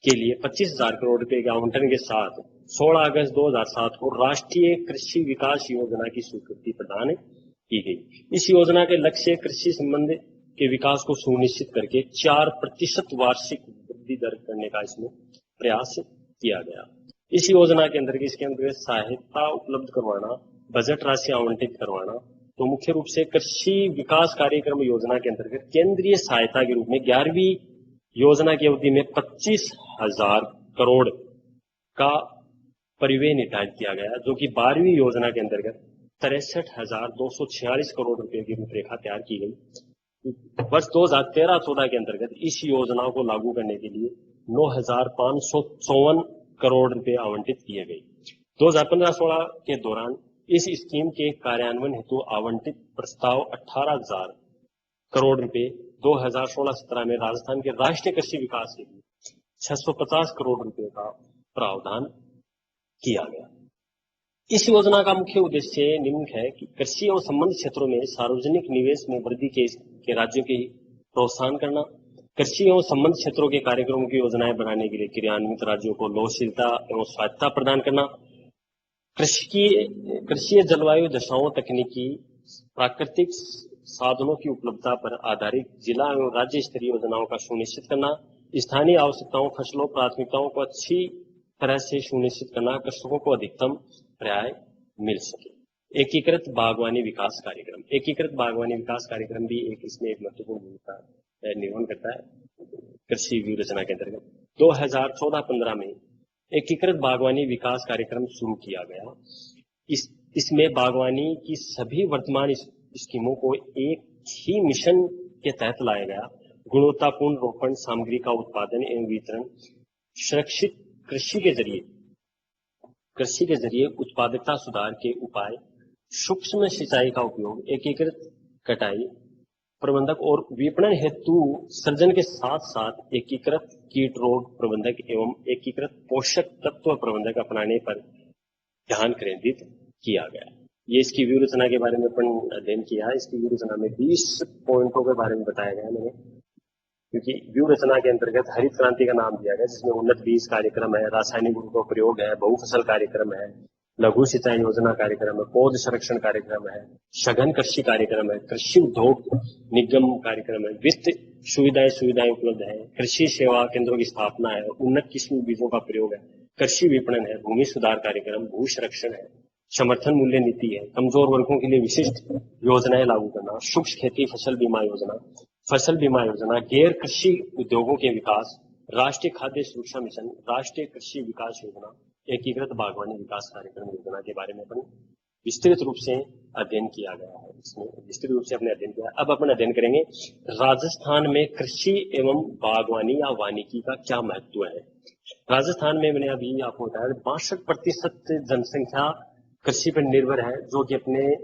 के लिए 25,000 करोड़ रुपए के आवंटन के साथ 16 अगस्त 2007 को राष्ट्रीय कृषि विकास योजना की स्वीकृति प्रदान की गई। इस योजना के लक्ष्य कृषि संबंध के विकास को सुनिश्चित करके 4% वार्षिक वृद्धि दर करने का इसमें प्रयास किया गया। इस योजना के अंतर्गत इसके अंतर्गत सहायता उपलब्ध करवाना, बजट राशि आवंटित करवाना। तो मुख्य रूप से कृषि विकास कार्यक्रम योजना के अंतर्गत केंद्रीय सहायता के रूप में 11वीं योजना की अवधि में 25,000 करोड़ का परिव्यय निर्धारित किया गया, जो कि 12वीं योजना के अंतर्गत 63,246 करोड़ रुपए की रूपरेखा तैयार की गई। वर्ष 2013-14 के अंतर्गत इस योजना को लागू करने के लिए 9,554 करोड़ रुपए आवंटित किए गए। 2015-16 के दौरान इस स्कीम के कार्यान्वयन हेतु आवंटित प्रस्ताव 18,000 करोड़ रुपए 2016-17 में राजस्थान के राष्ट्रीय कृषि विकास के लिए 650 करोड़ रुपए का प्रावधान किया गया। इस योजना का मुख्य उद्देश्य निम्न है कि कृषि एवं संबंधित क्षेत्रों में सार्वजनिक निवेश में वृद्धि के राज्यों के प्रोत्साहन करना, कृषि एवं संबंधित क्षेत्रों के कार्यक्रमों की योजनाएं बनाने के लिए क्रियान्वित राज्यों को लोकशीलता एवं स्वायत्तता प्रदान करना, कृषि जलवायु दशाओं, तकनीकी, प्राकृतिक साधनों की उपलब्धता पर आधारित जिला एवं राज्य स्तरीय योजनाओं का सुनिश्चित करना, स्थानीय आवश्यकताओं, फसलों, प्राथमिकताओं को अच्छी तरह से सुनिश्चित करना, कृषकों को अधिकतम पर्याय मिल सके। एकीकृत बागवानी विकास कार्यक्रम। एकीकृत बागवानी विकास कार्यक्रम भी इसमें एक महत्वपूर्ण भूमिका निर्वहन करता है। कृषि व्यू रचना के अंतर्गत 2014-15 में एकीकृत बागवानी विकास कार्यक्रम शुरू किया गया। इसमें बागवानी की सभी वर्तमान स्कीमों को एक ही मिशन के तहत लाया गया। गुणवत्तापूर्ण रोपण सामग्री का उत्पादन एवं वितरण, सुरक्षित कृषि के जरिए उत्पादकता सुधार के उपाय, सूक्ष्म सिंचाई का उपयोग, एकीकृत कटाई प्रबंधक और विपणन हेतु सृजन के साथ साथ एकीकृत कीट रोग प्रबंधक एवं एकीकृत पोषक तत्व प्रबंधक अपनाने पर ध्यान केंद्रित किया गया। ये इसकी व्यू रचना के बारे में अपन अध्ययन किया है। इसकी व्यू रचना में 20 पॉइंटों के बारे में बताया गया मैंने, क्योंकि व्यू रचना के अंतर्गत हरित क्रांति का नाम दिया गया, जिसमें उन्नत बीज कार्यक्रम है, रासायनिक उर्वरकों का प्रयोग है, बहुफसल कार्यक्रम है, लघु सिंचाई योजना कार्यक्रम है, पौध संरक्षण कार्यक्रम है, सघन कृषि कार्यक्रम है, कृषि उद्योग निगम कार्यक्रम है, वित्त सुविधाएं उपलब्ध है, कृषि सेवा केंद्रों की स्थापना है, उन्नत किस्म बीजों का प्रयोग है, कृषि विपणन है, भूमि सुधार कार्यक्रम, भू संरक्षण है, समर्थन मूल्य नीति है, कमजोर वर्गों के लिए विशिष्ट योजनाएं लागू करना, सूक्ष्म खेती फसल बीमा योजना, गैर कृषि उद्योगों के विकास, राष्ट्रीय खाद्य सुरक्षा मिशन, राष्ट्रीय कृषि विकास योजना, एकीकृत बागवानी विकास कार्यक्रम योजना के बारे में अपन विस्तृत रूप से अध्ययन किया गया है। इसमें विस्तृत रूप से अपने अध्ययन किया। अब अपन अध्ययन करेंगे राजस्थान में कृषि एवं बागवानी या वानिकी का क्या महत्व है। राजस्थान में मैंने अभी आपको बताया 62% जनसंख्या कृषि पर निर्भर है, जो कि अपने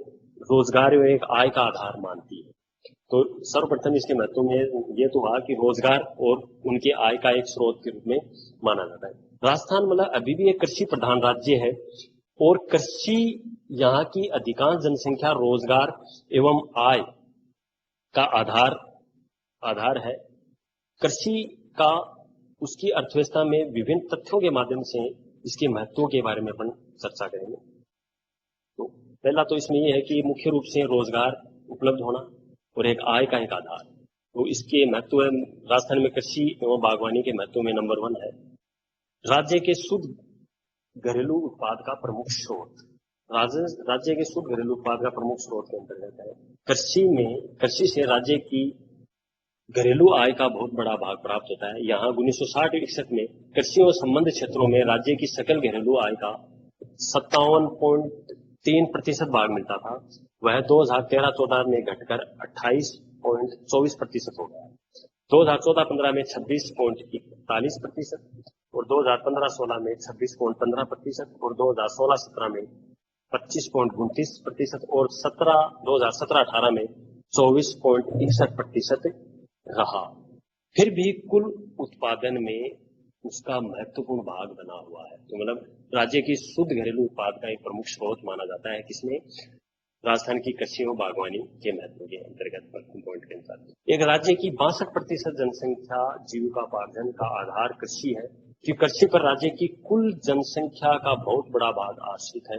रोजगार एवं एक आय का आधार मानती है। तो सर्वप्रथम इसके महत्व में ये तो हुआ कि रोजगार और उनके आय का एक स्रोत के रूप में माना जाता है। राजस्थान मतलब अभी भी एक कृषि प्रधान राज्य है और कृषि यहाँ की अधिकांश जनसंख्या रोजगार एवं आय का आधार है। कृषि का उसकी अर्थव्यवस्था में विभिन्न तथ्यों के माध्यम से इसके महत्व के बारे में अपन चर्चा करेंगे। तो पहला तो इसमें यह है कि मुख्य रूप से रोजगार उपलब्ध होना और एक आय का एक आधार। तो इसके महत्व राजस्थान में कृषि एवं बागवानी के महत्व में नंबर 1 है। राज्य के शुद्ध घरेलू उत्पाद का प्रमुख स्रोत। राज्य के शुद्ध घरेलू उत्पाद का प्रमुख स्रोत के अंतर्गत है। कृषि से राज्य की घरेलू आय का बहुत बड़ा भाग प्राप्त होता है। यहाँ 1960-61 में कृषि और संबंध क्षेत्रों में राज्य की सकल घरेलू आय का 57.3% भाग मिलता था। वह 2013-14 में घटकर 28.24% हो गया। 2014-15 में 26.41% और 2015-16 में 26.15% और 2016-17 में 25.29% और 2017-18 में 24.61% रहा। फिर भी कुल उत्पादन में उसका महत्वपूर्ण भाग बना हुआ है। तो मतलब राज्य की शुद्ध घरेलू उत्पाद का एक प्रमुख स्रोत माना जाता है किसमें, राजस्थान की कृषि और बागवानी के महत्व के अंतर्गत पॉइंट के अनुसार। एक राज्य की 62% जनसंख्या जीविकापार्जन का आधार कृषि है, कि कृषि पर राज्य की कुल जनसंख्या का बहुत बड़ा भाग आश्रित है,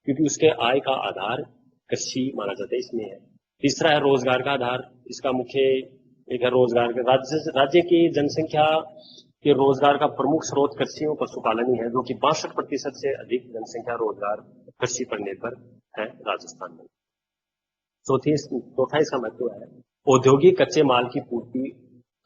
क्योंकि उसके आय का आधार कृषि माना जाता है। इसमें है। तीसरा है रोजगार का आधार। इसका मुख्य एक है रोजगार। राज्य की जनसंख्या के रोजगार का प्रमुख स्रोत कृषि और पशुपालन ही है, जो कि 62% से अधिक जनसंख्या रोजगार कृषि पर निर्भर है राजस्थान में। चौथा इसका महत्व है औद्योगिक कच्चे माल की पूर्ति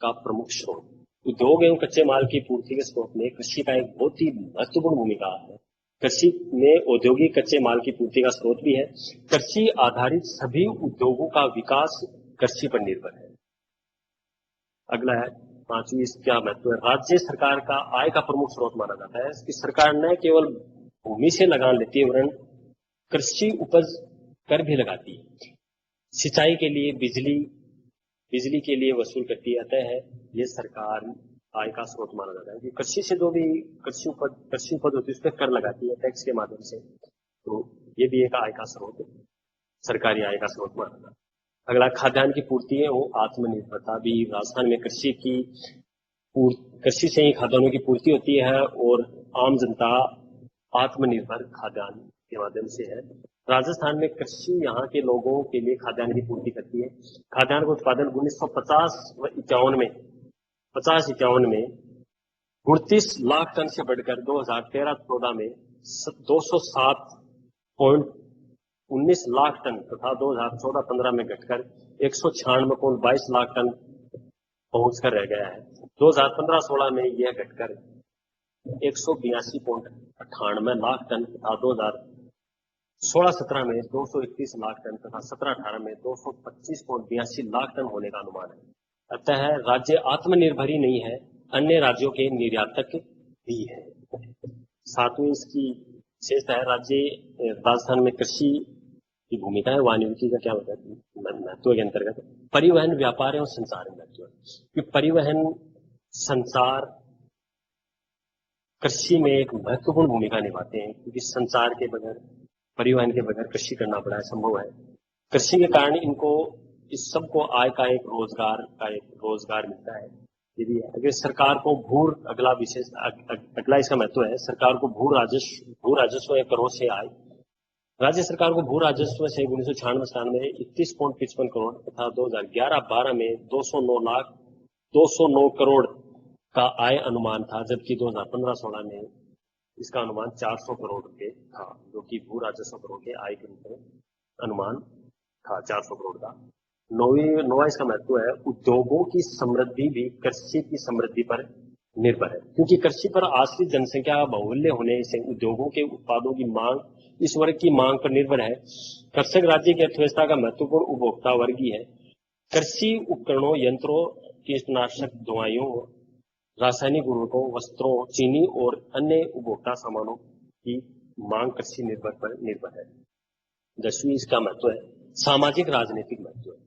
का प्रमुख स्रोत। उद्योग एवं कच्चे माल की पूर्ति के स्रोत में कृषि का एक बहुत ही महत्वपूर्ण भूमिका है। कृषि में औद्योगिक कच्चे माल की पूर्ति का स्रोत भी है। कृषि आधारित सभी उद्योगों का विकास कृषि पर निर्भर है। अगला है 5वीं, इसका महत्व है राज्य सरकार का आय का प्रमुख स्रोत माना जाता है। इसकी सरकार न केवल भूमि से लगान लेती है वरन कृषि उपज कर भी लगाती है। सिंचाई के लिए बिजली के लिए वसूल करती है। अतः है ये सरकार आय का स्रोत माना जाता है कि कृषि से जो भी कृषि उपज होती है उस पर कर लगाती है टैक्स के माध्यम से। तो ये भी एक आय का स्रोत, सरकारी आय का स्रोत माना जाता है। अगला खाद्यान्न की पूर्ति है, वो आत्मनिर्भरता भी। राजस्थान में कृषि से ही खाद्यान्नों की पूर्ति होती है और आम जनता आत्मनिर्भर खाद्यान्न के माध्यम से है। राजस्थान में कृषि यहाँ के लोगों के लिए खाद्यान्न की पूर्ति करती है। खाद्यान्न का उत्पादन 1950-51 में 29 लाख टन से बढ़कर 2013-14 में 207.19 लाख टन तथा 2014-15 में घटकर 196.22 लाख टन पहुंचकर रह गया है। 2015-16 में यह घटकर 182.98 लाख टन तथा 2016-17 में 231 लाख टन तथा 17-18 में 225.82 लाख टन होने का अनुमान है। अतः राज्य आत्मनिर्भर ही नहीं है, अन्य राज्यों के निर्यातक भी है। 7वीं इसकी विशेषता है राजस्थान में कृषि की भूमिका है। वानिकी का क्या महत्व के अंतर्गत परिवहन, व्यापार एवं संचार महत्व। परिवहन संचार कृषि में एक महत्वपूर्ण भूमिका निभाते हैं, क्योंकि संचार के बगैर, परिवहन के बगैर कृषि करना बड़ा असंभव है। कृषि के कारण इनको इस सबको आय का एक रोजगार मिलता है। यदि अगर सरकार को अगला इसका महत्व है, सरकार को भू राजस्व या करों से आय। राज्य सरकार को भू राजस्व से 1996-97 में 31.55 करोड़ तथा 2011-12 में 209 करोड़ का आय अनुमान था, जबकि 2015-16 में इसका अनुमान 400 करोड़ रुपए था, जो कि भू राजस्व करोड़ के आय के रूप में अनुमान था 400 करोड़ का। नौवा इसका महत्व है, उद्योगों की समृद्धि भी कृषि की समृद्धि पर निर्भर है, क्योंकि कृषि पर आश्रित जनसंख्या बाहुल्य होने से उद्योगों के उत्पादों की मांग इस वर्ग की मांग पर निर्भर है। कृषक राज्य की अर्थव्यवस्था का महत्वपूर्ण उपभोक्ता वर्ग ही है। कृषि उपकरणों, यंत्रों, कीटनाशक दवाइयों, रासायनिक उर्वरकों, वस्त्रों, चीनी और अन्य उपभोक्ता सामानों की मांग कृषि निर्भर पर निर्भर है। 10वीं इसका महत्व है, सामाजिक राजनीतिक महत्व है।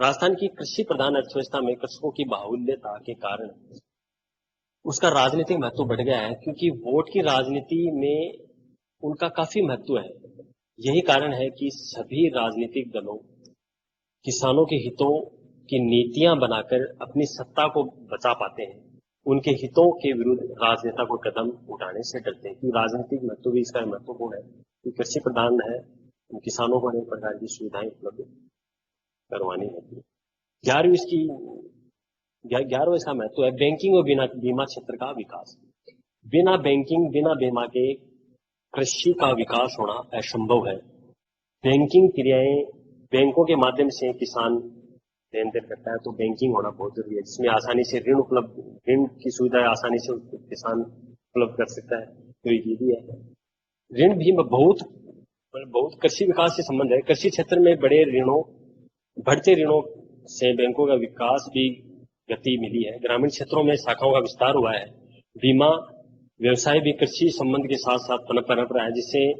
राजस्थान की कृषि प्रधान अर्थव्यवस्था में कृषकों की बाहुल्यता के कारण उसका राजनीतिक महत्व बढ़ गया है, क्योंकि वोट की राजनीति में उनका काफी महत्व है। यही कारण है कि सभी राजनीतिक दलों किसानों के हितों की नीतियां बनाकर अपनी सत्ता को बचा पाते हैं। उनके हितों के विरुद्ध राजनेता को कदम उठाने से डरते हैं, क्योंकि राजनीतिक महत्व भी इसका महत्वपूर्ण है कि कृषि प्रधान है, किसानों को अनेक प्रकार की सुविधाएं उपलब्ध करवानी होती है। 11वां इसका महत्व है, बैंकिंग और बीमा क्षेत्र का विकास। बिना बैंकिंग, बिना बीमा के कृषि का विकास होना असंभव है। बैंकिंग क्रियाएं, बैंकों के माध्यम से किसान लेन देन करता है, तो बैंकिंग होना बहुत जरूरी है, जिसमें आसानी से ऋण की सुविधा आसानी से किसान उपलब्ध कर सकता है। तो ये भी है, ऋण भी बहुत कृषि विकास से संबंध है। कृषि क्षेत्र में बढ़ते ऋणों से बैंकों का विकास भी गति मिली है। ग्रामीण क्षेत्रों में शाखाओं का विस्तार हुआ है। बीमा व्यवसाय भी कृषि संबंध के साथ साथ पनप रहा है, जिससे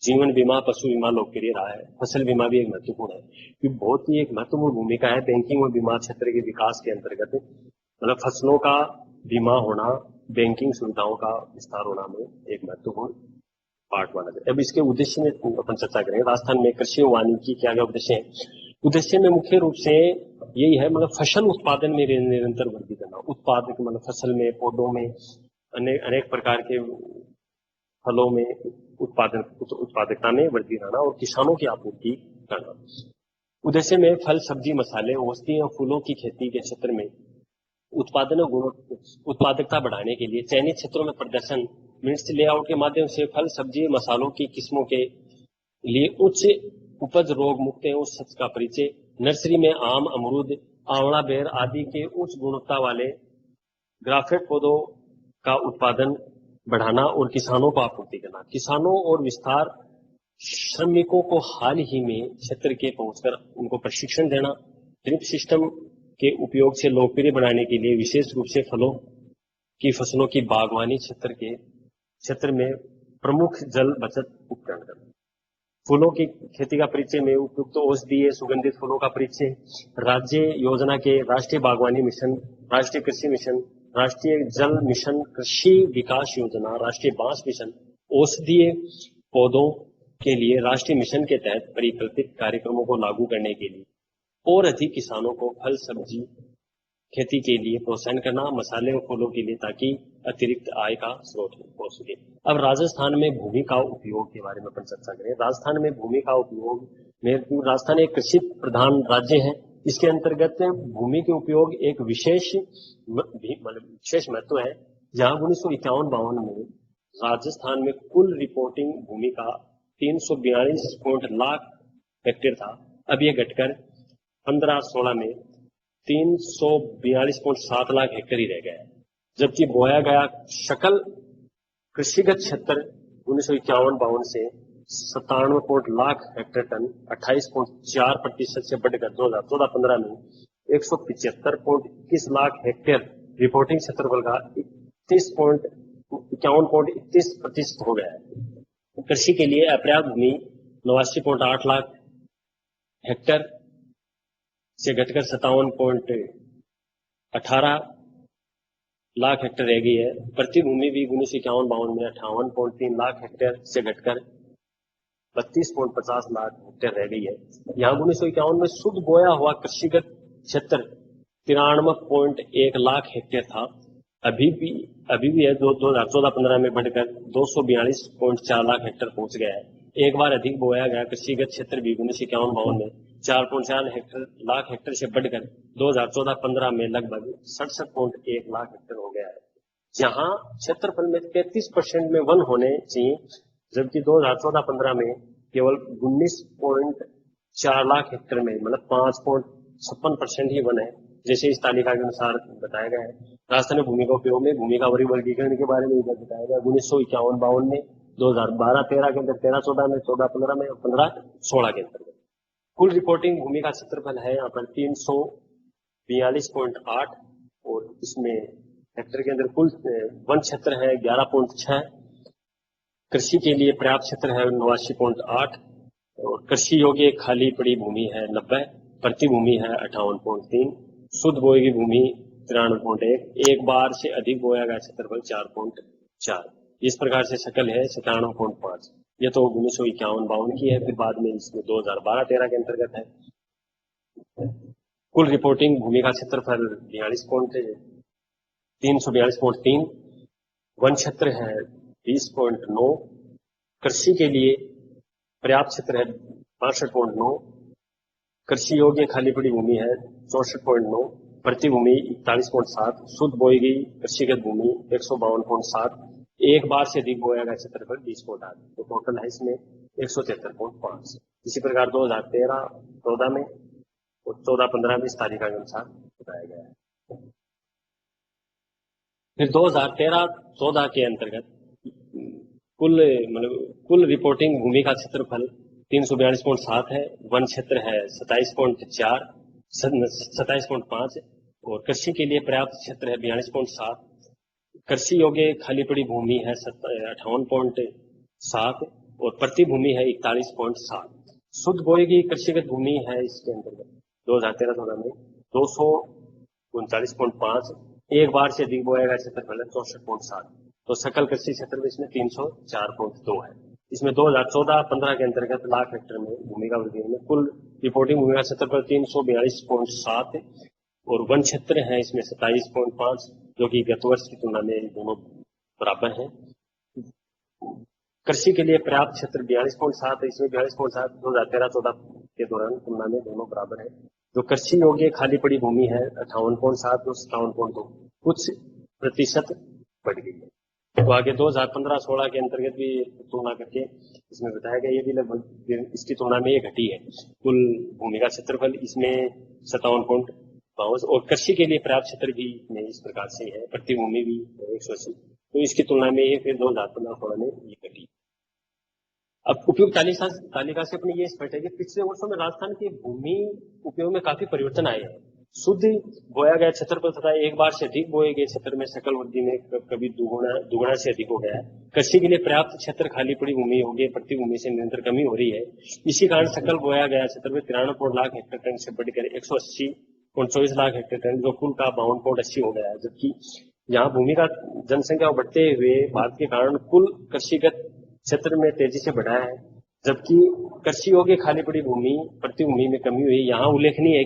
जीवन बीमा, पशु बीमा लोकप्रिय रहा है। फसल बीमा भी एक महत्वपूर्ण है, क्योंकि बहुत ही एक महत्वपूर्ण भूमिका है बैंकिंग और बीमा क्षेत्र के विकास के अंतर्गत। मतलब फसलों का बीमा होना, बैंकिंग सुविधाओं का विस्तार होना में एक महत्वपूर्ण पार्ट माना जाए। अब इसके उद्देश्य में अपन चर्चा करेंगे। राजस्थान में कृषि और वानिकी क्या क्या उद्देश्य है? उद्देश्य में मुख्य रूप से यही है, मतलब फसल उत्पादन में निरंतर वृद्धि करना। उत्पादक मतलब फसल में, पौधों में, अनेक प्रकार के फलों में उत्पादकता में वृद्धि लाना और किसानों की आपूर्ति करना। उद्देश्य में फल, सब्जी, मसाले, औषधि और फूलों की खेती के क्षेत्र में उत्पादन और उत्पादकता बढ़ाने के लिए चयनित क्षेत्रों में प्रदर्शन, मिक्स लेआउट के माध्यम से फल, सब्जी, मसालों की किस्मों के लिए उच्च उपज, रोग मुक्त एवं सच का परिचय, नर्सरी में आम, अमरूद, आंवला, बेर आदि के उच्च गुणवत्ता वाले ग्राफ्टेड पौधों का उत्पादन बढ़ाना और किसानों को आपूर्ति करना। किसानों और विस्तार श्रमिकों को हाल ही में क्षेत्र के पहुंचकर उनको प्रशिक्षण देना। ड्रिप सिस्टम के उपयोग से लोकप्रिय बनाने के लिए विशेष रूप से फलों की फसलों की बागवानी क्षेत्र में प्रमुख जल बचत उपकरण करना। फूलों की खेती का परिचय में उपयुक्त औषधीय सुगंधित फूलों का परिचय, राज्य योजना के राष्ट्रीय बागवानी मिशन, राष्ट्रीय कृषि मिशन, राष्ट्रीय जल मिशन, कृषि विकास योजना, राष्ट्रीय बांस मिशन, औषधीय पौधों के लिए राष्ट्रीय मिशन के तहत परिकल्पित कार्यक्रमों को लागू करने के लिए और अधिक किसानों को फल सब्जी खेती के लिए प्रोत्साहन करना, मसाले और फूलों के लिए, ताकि अतिरिक्त आय का स्रोत हो सके। अब राजस्थान में भूमि का उपयोग के बारे में अपन चर्चा करें। राजस्थान में भूमि का उपयोग में, राजस्थान एक कृषि प्रधान राज्य है। इसके अंतर्गत भूमि के उपयोग एक विशेष महत्व है। जहां 1951-52 में राजस्थान में कुल रिपोर्टिंग भूमि का 342 लाख हेक्टेयर था। अब यह घटकर 15-16 में 342.7 लाख हेक्टेयर ही रह गया है। जबकि बोया गया सकल कृषिगत क्षेत्र 1951-52 से 97 लाख हेक्टेयर टन 28.4% से बढ़कर 2014-15 में 175.21 लाख हेक्टेयर रिपोर्टिंग क्षेत्रफल का 51.31% हो गया है। कृषि के लिए अपर्याप्त भूमि 89.8 लाख हेक्टेयर से घटकर 57.18 लाख हेक्टेयर रह गई है। प्रति भूमि भी 1951-52 में 58.3 लाख हेक्टेयर से घटकर 32.50 लाख हेक्टेयर रह गई है। यहाँ 1951 में शुद्ध बोया हुआ कृषिगत क्षेत्र 93.1 लाख हेक्टेयर था। अभी भी है, 2014-15 में बढ़कर 242.4 लाख हेक्टेयर पहुंच गया है। एक बार अधिक बोया गया कृषिगत क्षेत्र भी 1951-52 में 4.4 लाख हेक्टेयर से बढ़कर 2014-15 में लगभग 67.1 लाख हेक्टेयर हो गया है। जहां क्षेत्रफल में 33% में वन होने चाहिए, जबकि 2014-15 में केवल 19.4 लाख हेक्टेयर में मतलब 5.56% ही वन है, जैसे इस तालिका के अनुसार बताया गया है। राजस्थानी भूमि का उपयोग में भूमि का वर्गीकरण के बारे में बताया गया 1951-52 में, 2012-13 के अंदर, 13-14 में, 14-15 में, 15-16 के अंतर्गत। कुल रिपोर्टिंग भूमि का क्षेत्रफल है यहाँ पर 342.8 और इसमें हेक्टेयर के अंदर कुल वन क्षेत्र है 11.6, कृषि के लिए पर्याप्त क्षेत्र है 89.8 और कृषि योग्य खाली पड़ी भूमि है 90, प्रति भूमि है 58.3, शुद्ध बोई की भूमि 93.1, एक बार से अधिक बोया गया क्षेत्रफल 4.4। इस प्रकार से शकल है 97.5। ये तो 1951-52 की है, फिर बाद में इसमें 2012-13 के अंतर्गत है। कुल रिपोर्टिंग भूमि का क्षेत्रफल 342.3, वन क्षेत्र है 20.9, कृषि के लिए पर्याप्त क्षेत्र है 62.9, कृषि योग्य खाली पड़ी भूमि है 64.9, प्रति भूमि 41.7, शुद्ध बोई गई कृषिगत भूमि 152.7, एक बार से अधिक बोया गया क्षेत्रफल 20.8, तो टोटल है इसमें 173.5। इसी प्रकार 2013-14 में और 14-15 में इस तालिका के अनुसार बताया गया है। फिर 2013-14 के अंतर्गत कुल रिपोर्टिंग भूमि का क्षेत्रफल 342.7 है, वन क्षेत्र है 27.5 और कृषि के लिए पर्याप्त क्षेत्र है 42.7, कृषि योग्य खाली पड़ी भूमि है 58.7 और प्रति भूमि है 41.7। शुद्ध बोई की कृषिगत भूमि है इसके अंतर्गत 2013-14 में 239.5, एक बार से अधिक बोया गया क्षेत्रफल है 64.7, तो सकल कृषि क्षेत्र में इसमें 304.2 है। इसमें 2014-15 के अंतर्गत लाख हेक्टेयर में भूमि का वर्गीकरण में कुल रिपोर्टिंग भूमि का क्षेत्रफल 342.7 और वन क्षेत्र है इसमें 27.5, जो कि गत वर्ष की तुलना में दोनों बराबर है। कृषि के लिए पर्याप्त क्षेत्र 42.7 है, इसमें 42.7 2013-14 के दौरान तुलना में दोनों बराबर है। जो कृषि योग्य खाली पड़ी भूमि है 58.7 और 57.2, कुछ प्रतिशत बढ़ गई है। तो आगे 2015-16 के अंतर्गत भी तुलना करके इसमें बताया गया, ये भी लगभग इसकी तुलना में ये घटी है। कुल भूमि का क्षेत्रफल इसमें 57.52 और कृषि के लिए पर्याप्त क्षेत्र भी में इस प्रकार से है, प्रति भूमि भी 180, तो इसकी तुलना में ये फिर 2015-16 में ये घटी। अब उपयोग तालिका से अपने ये स्पष्ट है कि पिछले वर्षों में राजस्थान के भूमि उपयोग में काफी परिवर्तन आए हैं। शुद्ध बोया गया क्षेत्रफल तथा एक बार से अधिक बोए गए क्षेत्र में सकल वृद्धि में कभी दुगुना से अधिक हो गया है। कृषि के लिए पर्याप्त क्षेत्र खाली पड़ी भूमि हो गई, प्रति भूमि से निरंतर कमी हो रही है। इसी कारण सकल बोया गया क्षेत्र में 93 लाख हेक्टेयर टन से बढ़कर 180.24 लाख हेक्टेयर टन, जो कुल का 52.80 हो गया है। जबकि यहाँ भूमि का जनसंख्या बढ़ते हुए भारत के कारण कुल कृषिगत क्षेत्र में तेजी से बढ़ा है, जबकि कृषि योग्य खाली पड़ी भूमि प्रति भूमि में कमी हुई। यहाँ उल्लेखनीय है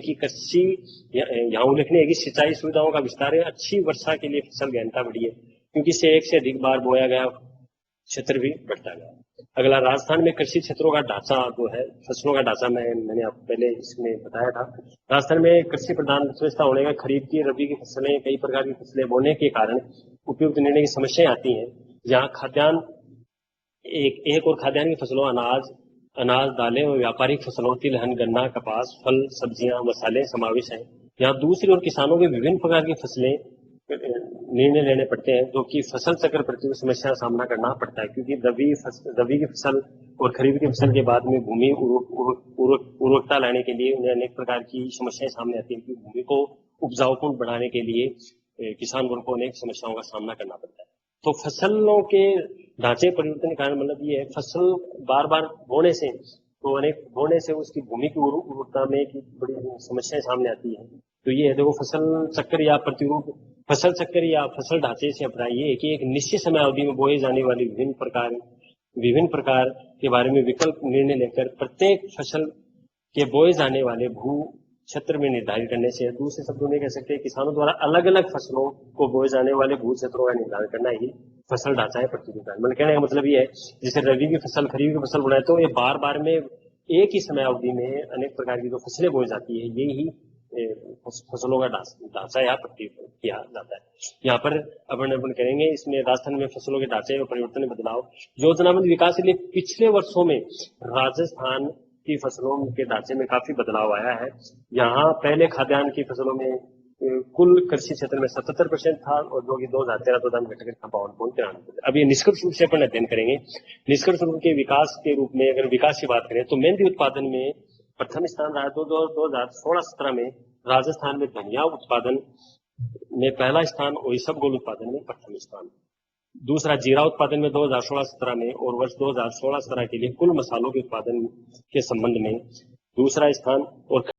कि सिंचाई सुविधाओं का विस्तार है, अच्छी वर्षा के लिए फसल गहनता बढ़ी है, क्योंकि से एक से अधिक बार बोया गया क्षेत्र भी बढ़ता गया। अगला, राजस्थान में कृषि क्षेत्रों का ढांचा जो है, फसलों का ढांचा मैंने आपको पहले इसमें बताया था। राजस्थान में कृषि प्रधान अर्थव्यवस्था होने का खरीफ की, रबी की फसलें, कई प्रकार की फसलें बोने के कारण उपयुक्त निर्णय की समस्याएं आती हैं। यहाँ खाद्यान्न एक और खाद्यान्न की फसलों अनाज, दालें और व्यापारिक फसलों तिलहन, गन्ना, कपास, फल, सब्जियां, मसाले समावेश है। यहाँ दूसरी ओर किसानों के विभिन्न प्रकार की फसलें निर्णय लेने पड़ते हैं, जो कि फसल चक्र प्रति समस्या का सामना करना पड़ता है, क्योंकि रबी की फसल और खरीफ की फसल के बाद में भूमि उर्वरकता लाने के लिए उन्हें अनेक प्रकार की समस्याएं सामने आती है, क्योंकि भूमि को उपजाऊपन बढ़ाने के लिए किसान वर्ग को अनेक समस्याओं का सामना करना पड़ता है। तो फसलों के ढांचे परिवर्तन के कारण मतलब ये है, फसल बार बार बोने से उसकी भूमि की उर्वरकता में की बड़ी समस्याएं सामने आती है। तो ये है, देखो, फसल चक्र या फसल ढांचे से अपनाइए कि एक निश्चित समय अवधि में बोए जाने वाली विभिन्न प्रकार के बारे में विकल्प निर्णय लेकर प्रत्येक फसल के बोए जाने वाले भू क्षेत्र में निर्धारित करने से, दूसरे शब्दों में कह सकते हैं किसानों द्वारा अलग अलग फसलों को बोए जाने वाले भू क्षेत्रों का निर्धारण करना ही फसल ढांचा है प्रतिनिधित्व। मतलब कहने का मतलब ये है, जैसे रबी की फसल, खरीफ की फसल बनाए, तो ये बार बार में एक ही समय अवधि में अनेक प्रकार की जो फसलें बोई जाती है, यही फसलों का ढांचा या पट्टी किया जाता है। यहाँ पर अपन करेंगे, इसमें राजस्थान में फसलों के ढांचे और परिवर्तन में बदलाव, योजनाबद्ध विकास के लिए पिछले वर्षों में राजस्थान की फसलों के ढांचे में काफी बदलाव आया है। यहाँ पहले खाद्यान्न की फसलों में कुल कृषि क्षेत्र में 77% था, और जो कि 2013-2014 घटकर 52.93। अब ये निष्कर्ष रूप से अपन अध्ययन करेंगे। निष्कर्ष रूप के विकास के रूप में अगर विकास की बात करें तो मेहंदी उत्पादन में प्रथम स्थान रहा। 2016-17 में राजस्थान में धनिया उत्पादन में पहला स्थान और इसबगोल उत्पादन में प्रथम स्थान। दूसरा जीरा उत्पादन में 2016-17 में, और वर्ष 2016-17 के लिए कुल मसालों के उत्पादन के संबंध में दूसरा स्थान, और